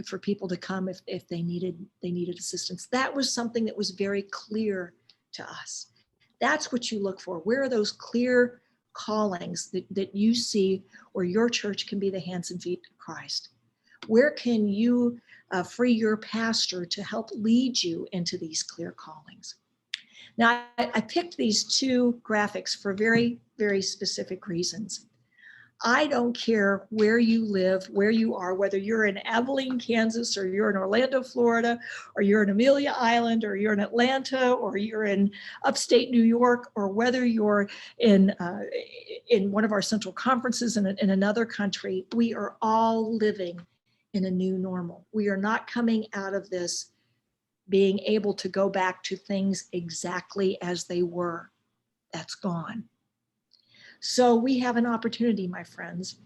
for people to come if they needed assistance. That was something that was very clear to us. That's what you look for. Where are those clear callings that you see where your church can be the hands and feet of Christ? Where can you free your pastor to help lead you into these clear callings? Now, I picked these two graphics for very, very specific reasons. I don't care where you live, where you are, whether you're in Abilene, Kansas, or you're in Orlando, Florida, or you're in Amelia Island, or you're in Atlanta, or you're in upstate New York, or whether you're in one of our central conferences in another country. We are all living in a new normal. We are not coming out of this being able to go back to things exactly as they were. That's gone. So we have an opportunity, my friends.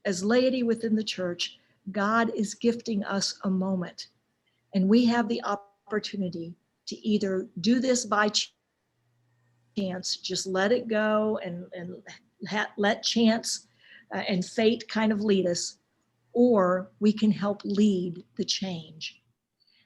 As laity within the church, God is gifting us a moment, and we have the opportunity to either do this by chance, just let it go and let chance and fate kind of lead us, or we can help lead the change.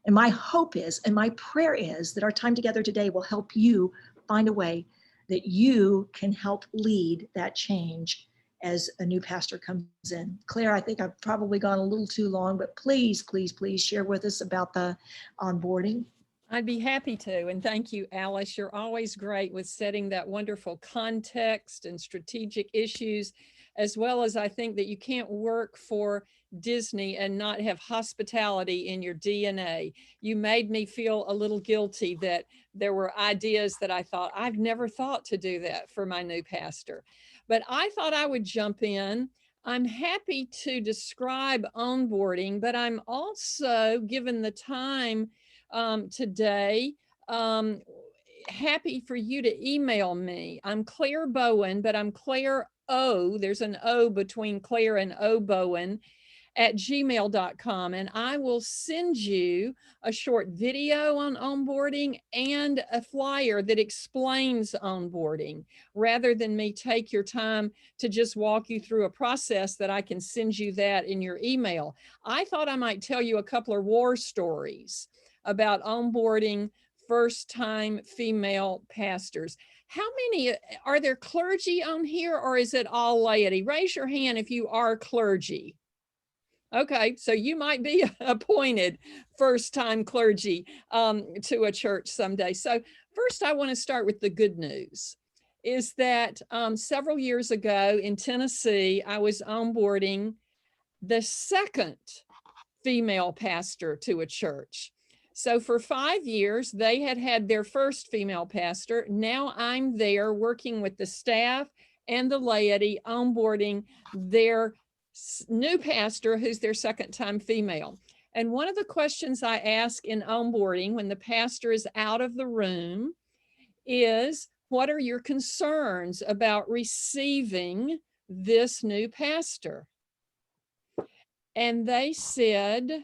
And my hope is, and my prayer is, that our time together today will help you find a way that you can help lead that change as a new pastor comes in. Claire, I think I've probably gone a little too long, but please, please, please share with us about the onboarding. I'd be happy to. And thank you, Alice. You're always great with setting that wonderful context and strategic issues, as well as I think that you can't work for Disney and not have hospitality in your DNA. You made me feel a little guilty that there were ideas that I thought, I've never thought to do that for my new pastor. But I thought I would jump in. I'm happy to describe onboarding, but I'm also, given the time today, happy for you to email me. I'm Claire Bowen, but I'm Claire O. There's an O between Claire and O Bowen @gmail.com. And I will send you a short video on onboarding and a flyer that explains onboarding, rather than me take your time to just walk you through a process that I can send you that in your email. I thought I might tell you a couple of war stories about onboarding first-time female pastors. How many, are there clergy on here, or is it all laity? Raise your hand if you are clergy. Okay, so you might be appointed first-time clergy to a church someday. So first, I want to start with the good news, is that several years ago in Tennessee, I was onboarding the second female pastor to a church. So for 5 years, they had had their first female pastor. Now I'm there working with the staff and the laity, onboarding their new pastor, who's their second time female. And one of the questions I ask in onboarding when the pastor is out of the room is, what are your concerns about receiving this new pastor? And they said,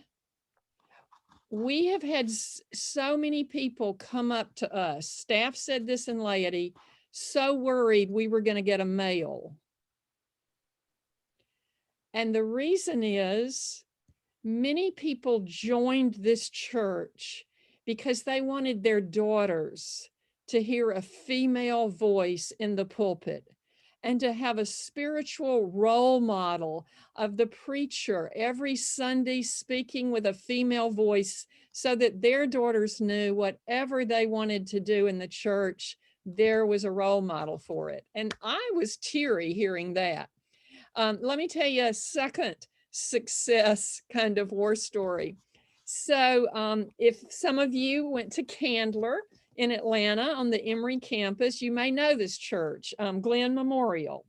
we have had so many people come up to us, staff said this in laity, so worried we were going to get a male. And the reason is, many people joined this church because they wanted their daughters to hear a female voice in the pulpit and to have a spiritual role model of the preacher every Sunday speaking with a female voice, so that their daughters knew whatever they wanted to do in the church, there was a role model for it. And I was teary hearing that. Let me tell you a second success kind of war story. So if some of you went to Candler in Atlanta on the Emory campus, you may know this church, Glenn Memorial.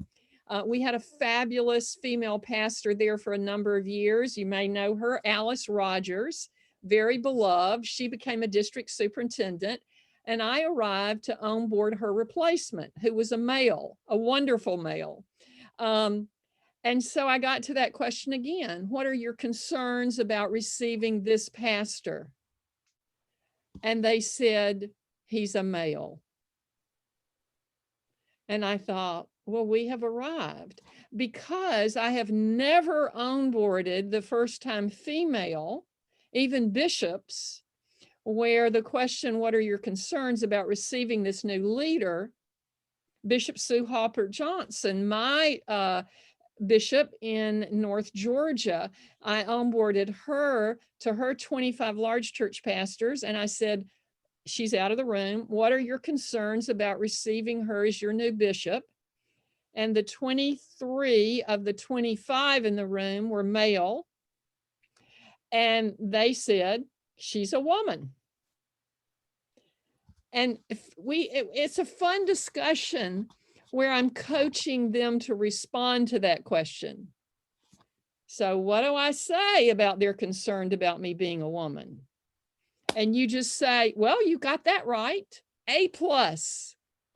We had a fabulous female pastor there for a number of years. You may know her, Alice Rogers, very beloved. She became a district superintendent, and I arrived to onboard her replacement, who was a male, a wonderful male. And so I got to that question again. What are your concerns about receiving this pastor? And they said, he's a male. And I thought, well, we have arrived, because I have never onboarded the first-time female, even bishops, where the question, what are your concerns about receiving this new leader? Bishop Sue Hopper Johnson, my bishop in North Georgia. I onboarded her to her 25 large church pastors. And I said, she's out of the room. What are your concerns about receiving her as your new bishop? And the 23 of the 25 in the room were male. And they said, she's a woman. And it's a fun discussion where I'm coaching them to respond to that question. So what do I say about they're concerned about me being a woman? And you just say, well, you got that right. A+.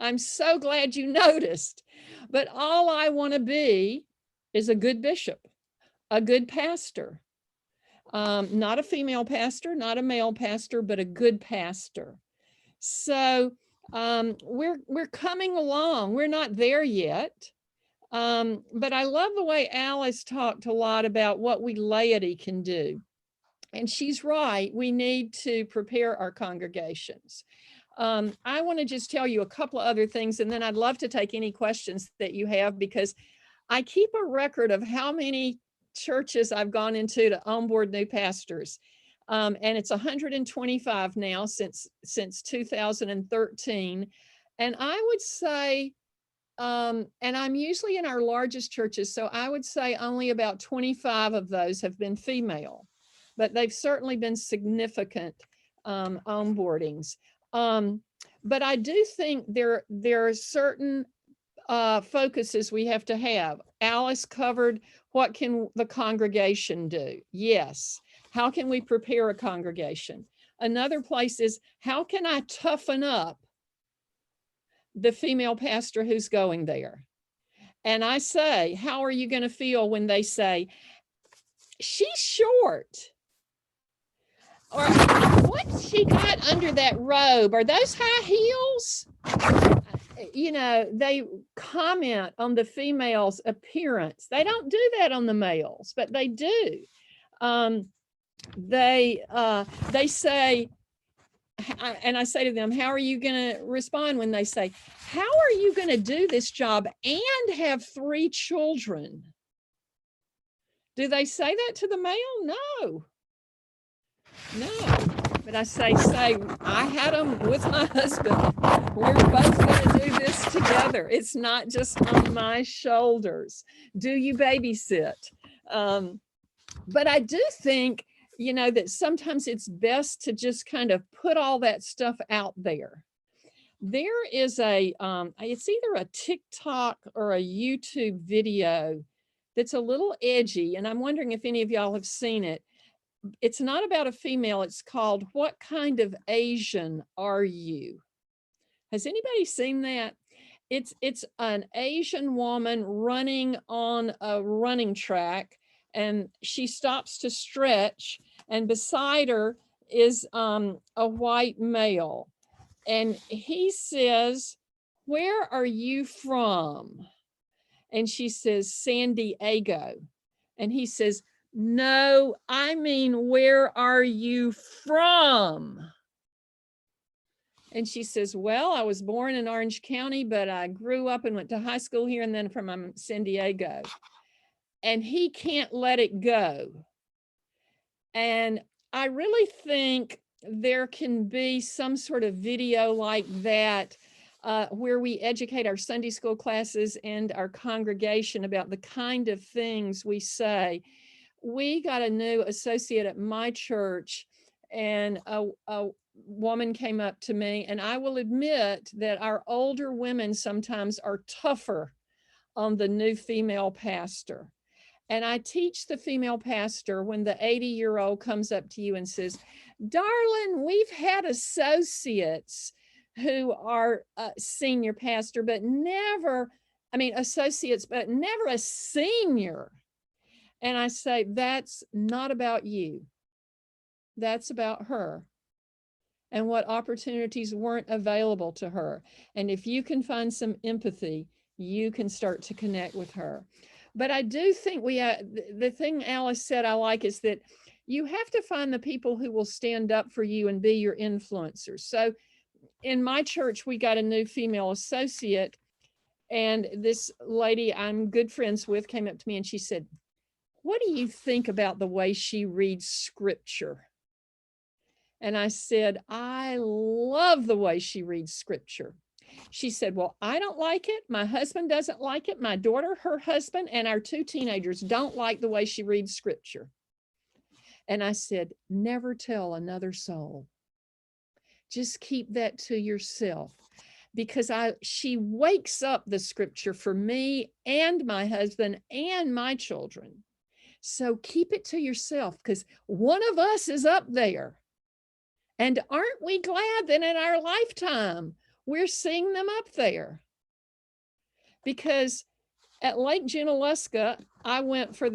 I'm so glad you noticed. But all I want to be is a good bishop, a good pastor. Not a female pastor, not a male pastor, but a good pastor. So we're coming along. We're not there yet. But I love the way Alice talked a lot about what we laity can do. And she's right. We need to prepare our congregations. I want to just tell you a couple of other things, and then I'd love to take any questions that you have, because I keep a record of how many churches I've gone into to onboard new pastors. And it's 125 now since 2013. And I would say, and I'm usually in our largest churches, so I would say only about 25 of those have been female, but they've certainly been significant onboardings. But I do think there are certain focuses we have to have. Alice covered, what can the congregation do? Yes. How can we prepare a congregation? Another place is, how can I toughen up the female pastor who's going there? And I say, how are you going to feel when they say, she's short? Or what she got under that robe? Are those high heels? You know, they comment on the female's appearance. They don't do that on the males, but they do. They say, and I say to them, how are you going to respond when they say, how are you going to do this job and have 3 children? Do they say that to the male? No. But I say, I had them with my husband. We're both going to do this together. It's not just on my shoulders. Do you babysit? But I do think, you know, that sometimes it's best to just kind of put all that stuff out there. There is it's either a TikTok or a YouTube video that's a little edgy, and I'm wondering if any of y'all have seen it. It's not about a female. It's called, What Kind of Asian Are You? Has anybody seen that? It's an Asian woman running on a running track, and she stops to stretch, and beside her is a white male. And he says, where are you from? And she says, San Diego. And he says, no, I mean, where are you from? And she says, well, I was born in Orange County, but I grew up and went to high school here, and then from San Diego. And he can't let it go. And I really think there can be some sort of video like that where we educate our Sunday school classes and our congregation about the kind of things we say. We got a new associate at my church, and a woman came up to me, and I will admit that our older women sometimes are tougher on the new female pastor. And I teach the female pastor, when the 80-year-old comes up to you and says, darling, we've had associates who are senior pastor, but never, associates, but never a senior. And I say, that's not about you. That's about her and what opportunities weren't available to her. And if you can find some empathy, you can start to connect with her. But I do think the thing Alice said I like is that you have to find the people who will stand up for you and be your influencers. So in my church, we got a new female associate, And this lady I'm good friends with came up to me and she said, "What do you think about the way she reads scripture?" And I said, "I love the way she reads scripture." She said, "Well, I don't like it. My husband doesn't like it. My daughter, her husband, and our 2 teenagers don't like the way she reads scripture." And I said, "Never tell another soul. Just keep that to yourself." Because she wakes up the scripture for me and my husband and my children. So keep it to yourself, because one of us is up there. And aren't we glad that in our lifetime, we're seeing them up there? Because at Lake Junaluska, I went for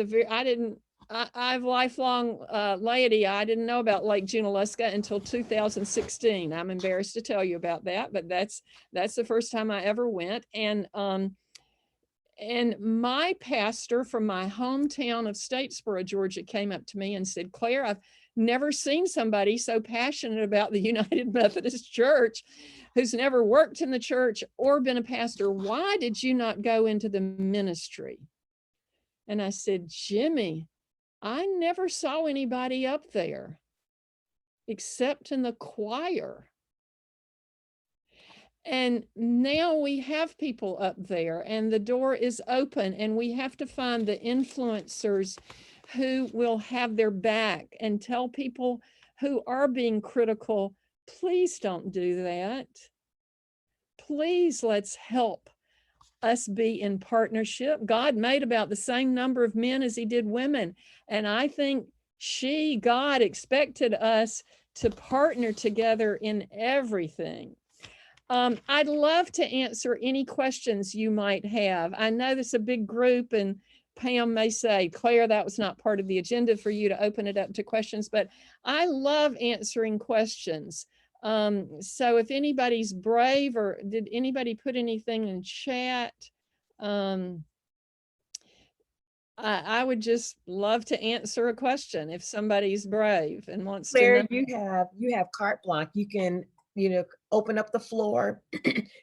I've lifelong laity. I didn't know about Lake Junaluska until 2016. I'm embarrassed to tell you about that, but that's the first time I ever went. And my pastor from my hometown of Statesboro, Georgia, came up to me and said, "Claire, I've never seen somebody so passionate about the United Methodist Church who's never worked in the church or been a pastor. Why did you not go into the ministry?" And I said, "Jimmy, I never saw anybody up there except in the choir. And now we have people up there and the door is open, and we have to find the influencers who will have their back and tell people who are being critical, please don't do that. Please, let's help us be in partnership. God made about the same number of men as he did women. And I think God expected us to partner together in everything." I'd love to answer any questions you might have. I know this is a big group, and Pam may say, "Claire, that was not part of the agenda for you to open it up to questions," but I love answering questions. So if anybody's brave, or did anybody put anything in chat? I would just love to answer a question if somebody's brave and wants to Claire, know. you have carte blanche. You can, open up the floor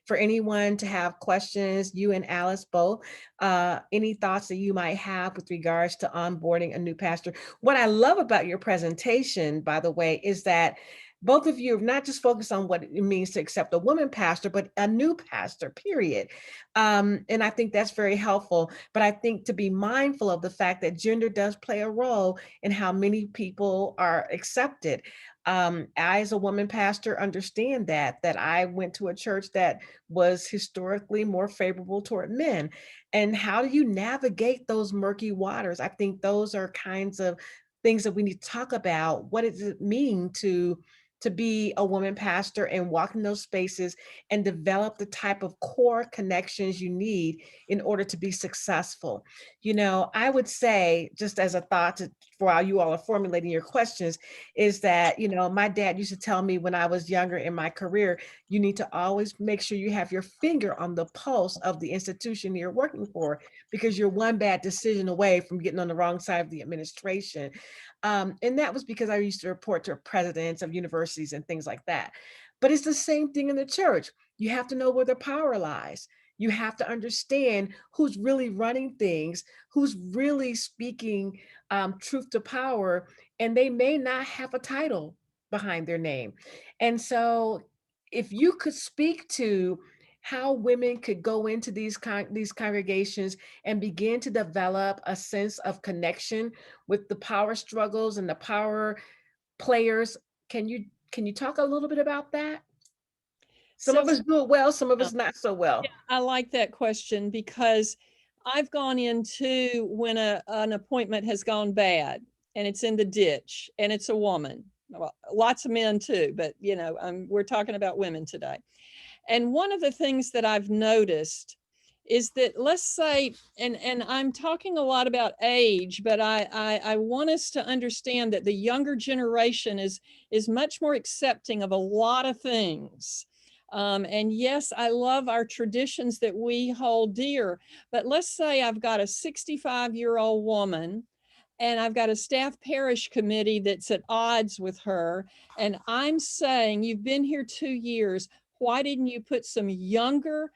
for anyone to have questions. You and Alice both, any thoughts that you might have with regards to onboarding a new pastor. What I love about your presentation, by the way, is that both of you have not just focused on what it means to accept a woman pastor, but a new pastor, period. And I think that's very helpful. But I think to be mindful of the fact that gender does play a role in how many people are accepted. I, as a woman pastor, understand that I went to a church that was historically more favorable toward men. And how do you navigate those murky waters? I think those are kinds of things that we need to talk about. What does it mean to be a woman pastor and walk in those spaces and develop the type of core connections you need in order to be successful? I would say, just as a thought while you all are formulating your questions, is that, my dad used to tell me when I was younger in my career, you need to always make sure you have your finger on the pulse of the institution you're working for, because you're one bad decision away from getting on the wrong side of the administration. And that was because I used to report to presidents of universities and things like that. But it's the same thing in the church. You have to know where the power lies. You have to understand who's really running things, who's really speaking truth to power, and they may not have a title behind their name. And so if you could speak to how women could go into these congregations and begin to develop a sense of connection with the power struggles and the power players. Can you talk a little bit about that? Some of us do it well, some of us not so well. Yeah, I like that question, because I've gone into when an appointment has gone bad and it's in the ditch and it's a woman. Well, lots of men too, but we're talking about women today. And one of the things that I've noticed is that, let's say, and I'm talking a lot about age, but I want us to understand that the younger generation is much more accepting of a lot of things. And yes, I love our traditions that we hold dear, but let's say I've got a 65-year-old woman and I've got a staff parish committee that's at odds with her. And I'm saying, you've been here 2 years. Why didn't you put some younger,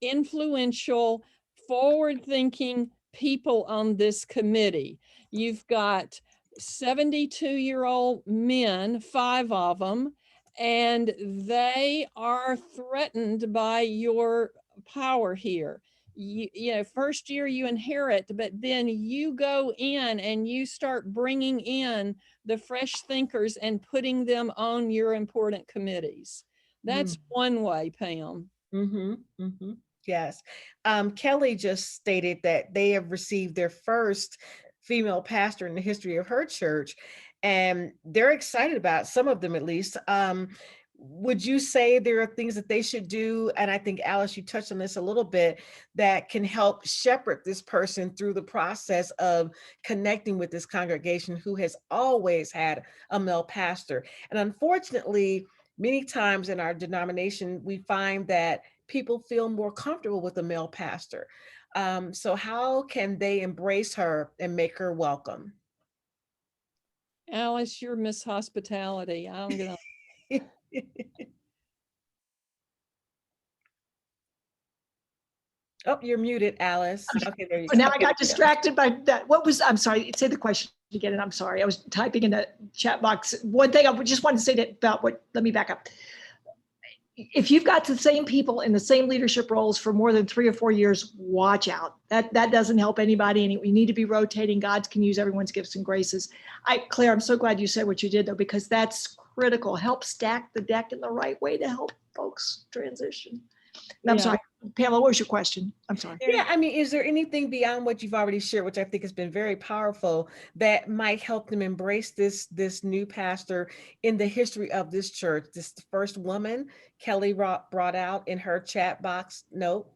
influential, forward-thinking people on this committee. You've got 72-year-old men, 5 of them, and they are threatened by your power here. You know, first year you inherit, but then you go in and you start bringing in the fresh thinkers and putting them on your important committees. That's one way, Pam. Yes. Kelly just stated that they have received their first female pastor in the history of her church, and they're excited about it, some of them at least. Would you say there are things that they should do? And I think, Alice, you touched on this a little bit, that can help shepherd this person through the process of connecting with this congregation who has always had a male pastor. And unfortunately, many times in our denomination, we find that people feel more comfortable with a male pastor. So how can they embrace her and make her welcome? Alice, you're Miss Hospitality. I'm gonna. Oh, you're muted, Alice. Okay, there you go. Now I got distracted by that. I'm sorry, say the question again, and I'm sorry. I was typing in the chat box. One thing I just wanted to say about let me back up. If you've got the same people in the same leadership roles for more than 3 or 4 years, watch out. That doesn't help anybody. And we need to be rotating. God can use everyone's gifts and graces. Claire, I'm so glad you said what you did, though, because that's critical. Help stack the deck in the right way to help folks transition. And I'm sorry, Pamela, what was your question? I'm sorry. Yeah, I mean, is there anything beyond what you've already shared, which I think has been very powerful, that might help them embrace this new pastor in the history of this church? This the first woman Kelly brought out in her chat box note.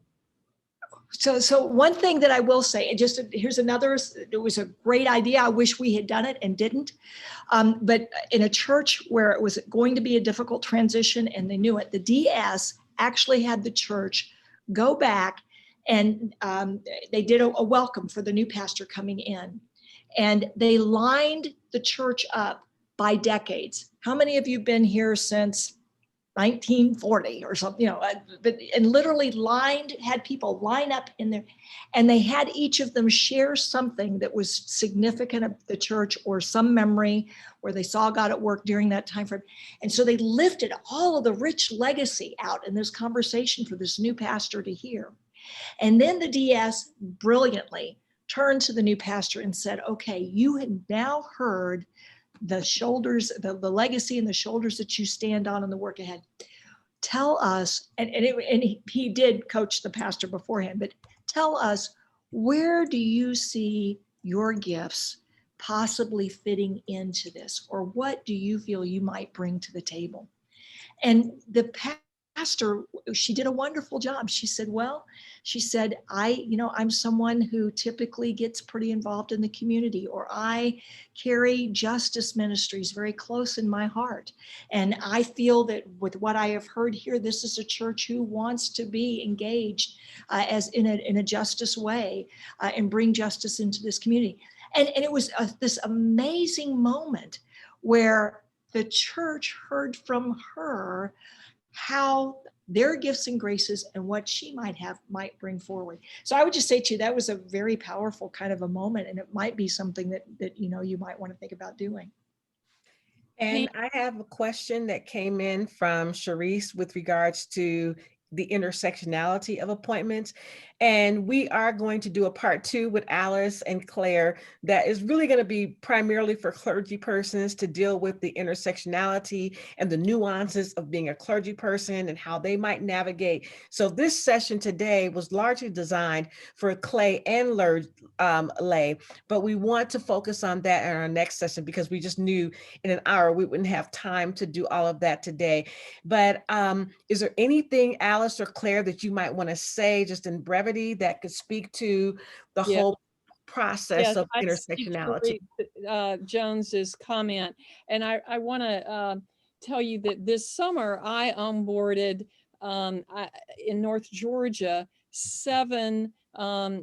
So one thing that I will say, and just here's another, it was a great idea. I wish we had done it and didn't. But in a church where it was going to be a difficult transition and they knew it, the DS actually had the church go back and they did a welcome for the new pastor coming in. And they lined the church up by decades. How many of you been here since 1940 or something, and literally had people line up in there, and they had each of them share something that was significant of the church or some memory where they saw God at work during that time frame. And so they lifted all of the rich legacy out in this conversation for this new pastor to hear. And then the DS brilliantly turned to the new pastor and said, okay, you have now heard the shoulders, the legacy and the shoulders that you stand on in the work ahead. Tell us, and he did coach the pastor beforehand, but tell us, where do you see your gifts possibly fitting into this? Or what do you feel you might bring to the table? And the pastor, she did a wonderful job. She said, I'm someone who typically gets pretty involved in the community, or I carry justice ministries very close in my heart. And I feel that with what I have heard here, this is a church who wants to be engaged as in a justice way and bring justice into this community. And it was this amazing moment where the church heard from her how their gifts and graces and what she might bring forward. So I would just say to you, that was a very powerful kind of a moment, and it might be something that you might want to think about doing. And I have a question that came in from Sharice with regards to the intersectionality of appointments. And we are going to do a part 2 with Alice and Claire that is really going to be primarily for clergy persons to deal with the intersectionality and the nuances of being a clergy person and how they might navigate. So this session today was largely designed for Clay and Lay, but we want to focus on that in our next session because we just knew in an hour we wouldn't have time to do all of that today. But is there anything, Alice or Claire, that you might want to say just in brevity that could speak to the whole process of intersectionality? Jones's comment, and I want to tell you that this summer I onboarded in North Georgia 7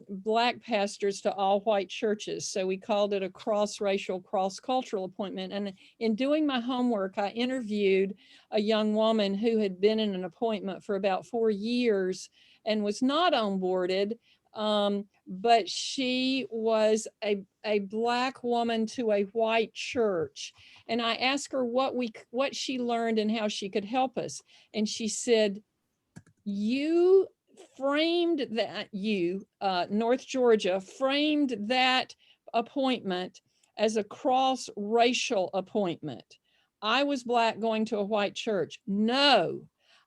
Black pastors to all white churches. So we called it a cross-racial, cross-cultural appointment. And in doing my homework, I interviewed a young woman who had been in an appointment for about 4 years and was not onboarded. But she was a Black woman to a white church. And I asked her what she learned and how she could help us. And she said, you framed that, North Georgia, framed that appointment as a cross-racial appointment. I was Black going to a white church. No,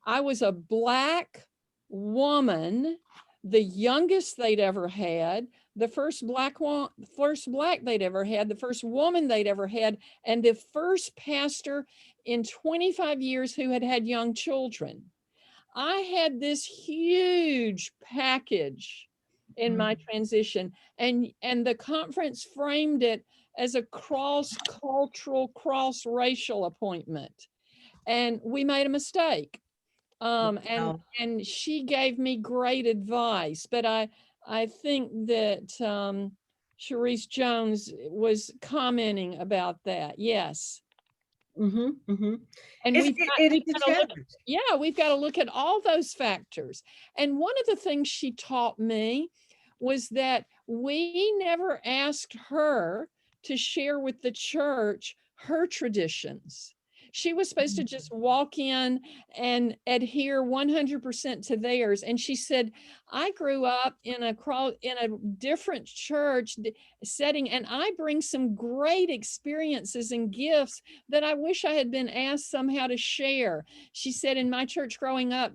I was a Black woman, the youngest they'd ever had, the first Black they'd ever had, the first woman they'd ever had, and the first pastor in 25 years who had had young children. I had this huge package in my transition, and the conference framed it as a cross-cultural, cross-racial appointment. And we made a mistake. And she gave me great advice, but I think that Sharice Jones was commenting about that. Yes. And we've got to look at all those factors. And one of the things she taught me was that we never asked her to share with the church her traditions. She was supposed to just walk in and adhere 100% to theirs. And she said, I grew up in a different church setting, and I bring some great experiences and gifts that I wish I had been asked somehow to share. She said, in my church growing up,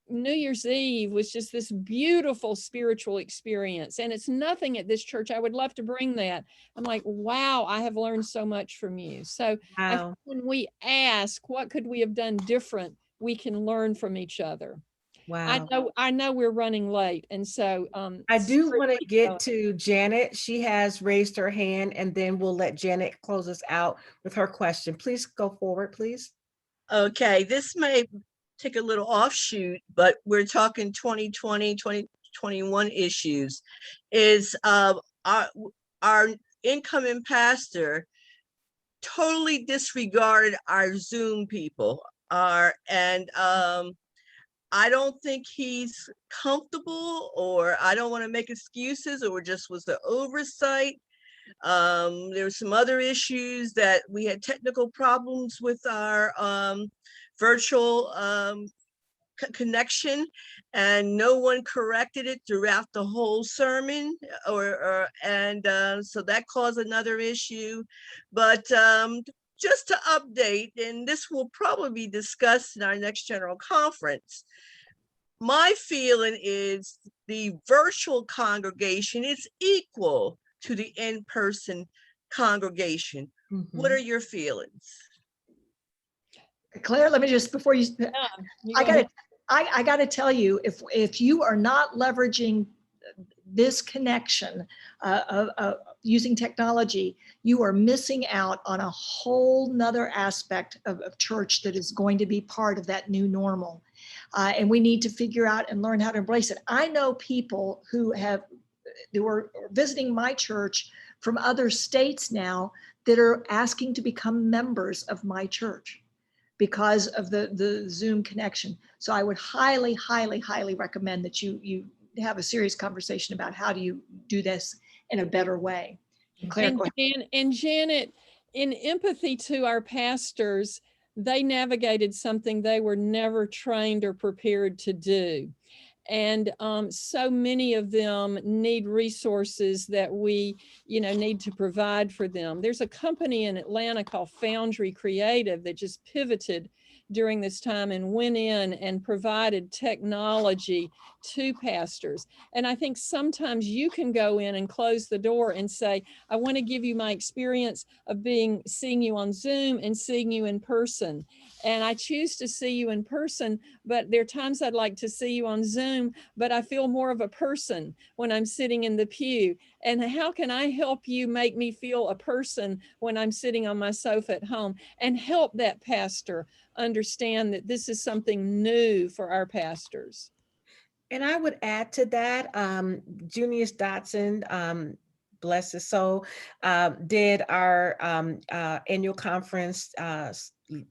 New Year's Eve was just this beautiful spiritual experience. And it's nothing at this church. I would love to bring that. I'm like, wow, I have learned so much from you. So I think when we ask, what could we have done different? We can learn from each other. Wow. I know we're running late. And so I do want to get to Janet. She has raised her hand, and then we'll let Janet close us out with her question. Please go forward, please. Okay, this may take a little offshoot, but we're talking 2020, 2021 issues. Is our incoming pastor totally disregarded our Zoom people. I don't think he's comfortable, or I don't want to make excuses, or just was the oversight. There were some other issues that we had technical problems with our virtual connection, and no one corrected it throughout the whole sermon, so that caused another issue. But just to update, and this will probably be discussed in our next general conference, my feeling is the virtual congregation is equal to the in-person congregation. What are your feelings? Claire, let me just, before you, I gotta tell you, if you are not leveraging this connection of using technology, you are missing out on a whole nother aspect of church that is going to be part of that new normal. And we need to figure out and learn how to embrace it. I know people who were visiting my church from other states now that are asking to become members of my church because of the Zoom connection. So I would highly, highly, highly recommend that you have a serious conversation about how do you do this in a better way. Claire, and Janet, in empathy to our pastors, they navigated something they were never trained or prepared to do. And so many of them need resources that we, need to provide for them. There's a company in Atlanta called Foundry Creative that just pivoted during this time and went in and provided technology to pastors. And I think sometimes you can go in and close the door and say, I want to give you my experience of seeing you on Zoom and seeing you in person. And I choose to see you in person, but there are times I'd like to see you on Zoom, but I feel more of a person when I'm sitting in the pew. And how can I help you make me feel a person when I'm sitting on my sofa at home, and help that pastor understand that this is something new for our pastors? And I would add to that, Junius Dotson, bless his soul, did our annual conference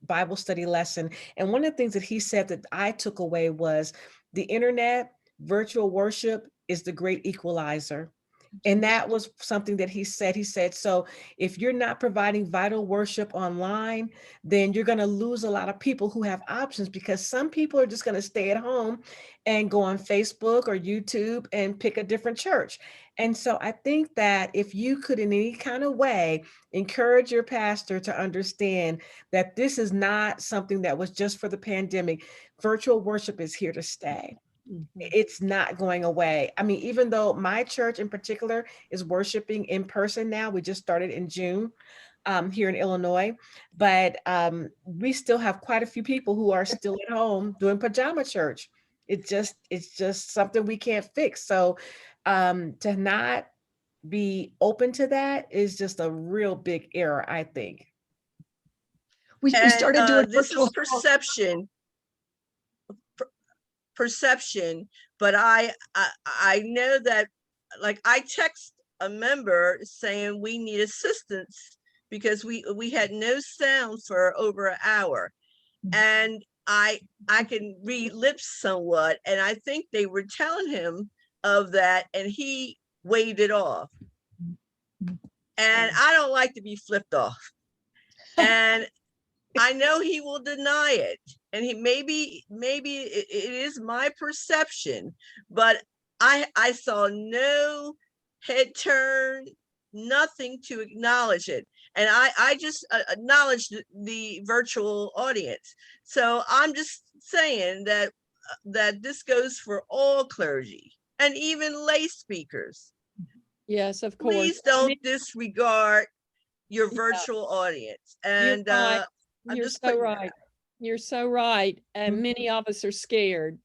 Bible study lesson. And one of the things that he said that I took away was the internet, virtual worship is the great equalizer. And that was something that he said. He said, so if you're not providing vital worship online, then you're going to lose a lot of people who have options, because some people are just going to stay at home and go on Facebook or YouTube and pick a different church. And so I think that if you could in any kind of way encourage your pastor to understand that this is not something that was just for the pandemic, virtual worship is here to stay. It's not going away. I mean, even though my church in particular is worshiping in person now, we just started in June here in Illinois, but we still have quite a few people who are still at home doing pajama church. It's just something we can't fix. So to not be open to that is just a real big error, I think. We started doing this virtual is perception, but I know that, like, I text a member saying we need assistance because we had no sound for over an hour, and I can read lips somewhat, and I think they were telling him of that, and he waved it off. And I don't like to be flipped off, and I know he will deny it, and he maybe it is my perception, but I saw no head turn, nothing to acknowledge it, and I just acknowledged the virtual audience. So I'm just saying that this goes for all clergy and even lay speakers. Yes, of course. Please don't disregard your virtual audience. And You're so right. You're so right. And many of us are scared.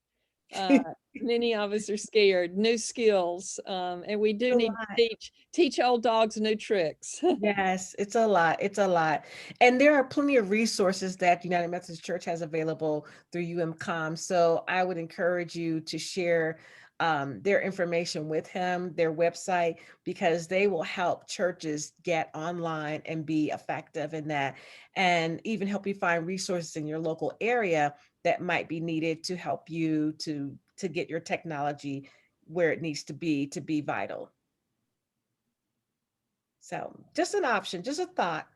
Many of us are scared. New skills. And we do need to teach old dogs new tricks. Yes, it's a lot. It's a lot. And there are plenty of resources that United Methodist Church has available through UMCOM. So I would encourage you to share their information with him, their website, because they will help churches get online and be effective in that, and even help you find resources in your local area that might be needed to help you to get your technology where it needs to be vital. So just an option, just a thought.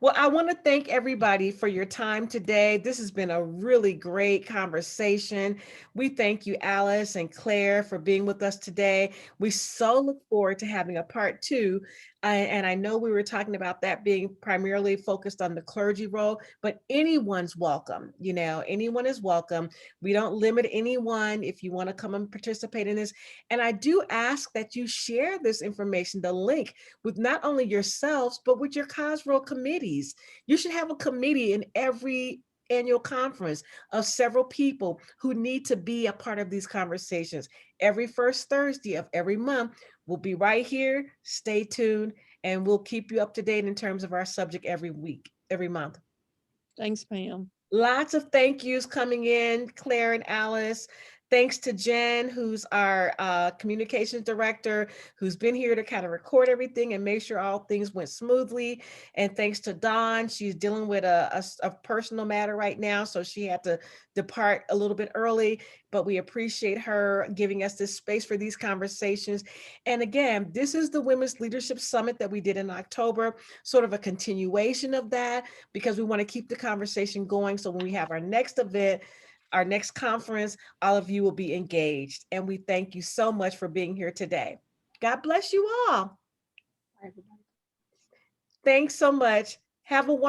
Well, I want to thank everybody for your time today. This has been a really great conversation. We thank you, Alice and Claire, for being with us today. We so look forward to having a part 2. And I know we were talking about that being primarily focused on the clergy role, but anyone's welcome. You know, anyone is welcome. We don't limit anyone if you want to come and participate in this. And I do ask that you share this information, the link, with not only yourselves, but with your COSRO committees. You should have a committee in every annual conference of several people who need to be a part of these conversations. Every first Thursday of every month, we'll be right here. Stay tuned, and we'll keep you up to date in terms of our subject every week, every month. Thanks, Pam. Lots of thank yous coming in, Claire and Alice. Thanks to Jen, who's our communications director, who's been here to kind of record everything and make sure all things went smoothly. And thanks to Dawn, she's dealing with a personal matter right now, so she had to depart a little bit early, but we appreciate her giving us this space for these conversations. And again, this is the Women's Leadership Summit that we did in October, sort of a continuation of that, because we want to keep the conversation going. So when we have our next event, our next conference, all of you will be engaged. And we thank you so much for being here today. God bless you all. Thanks so much. Have a wonderful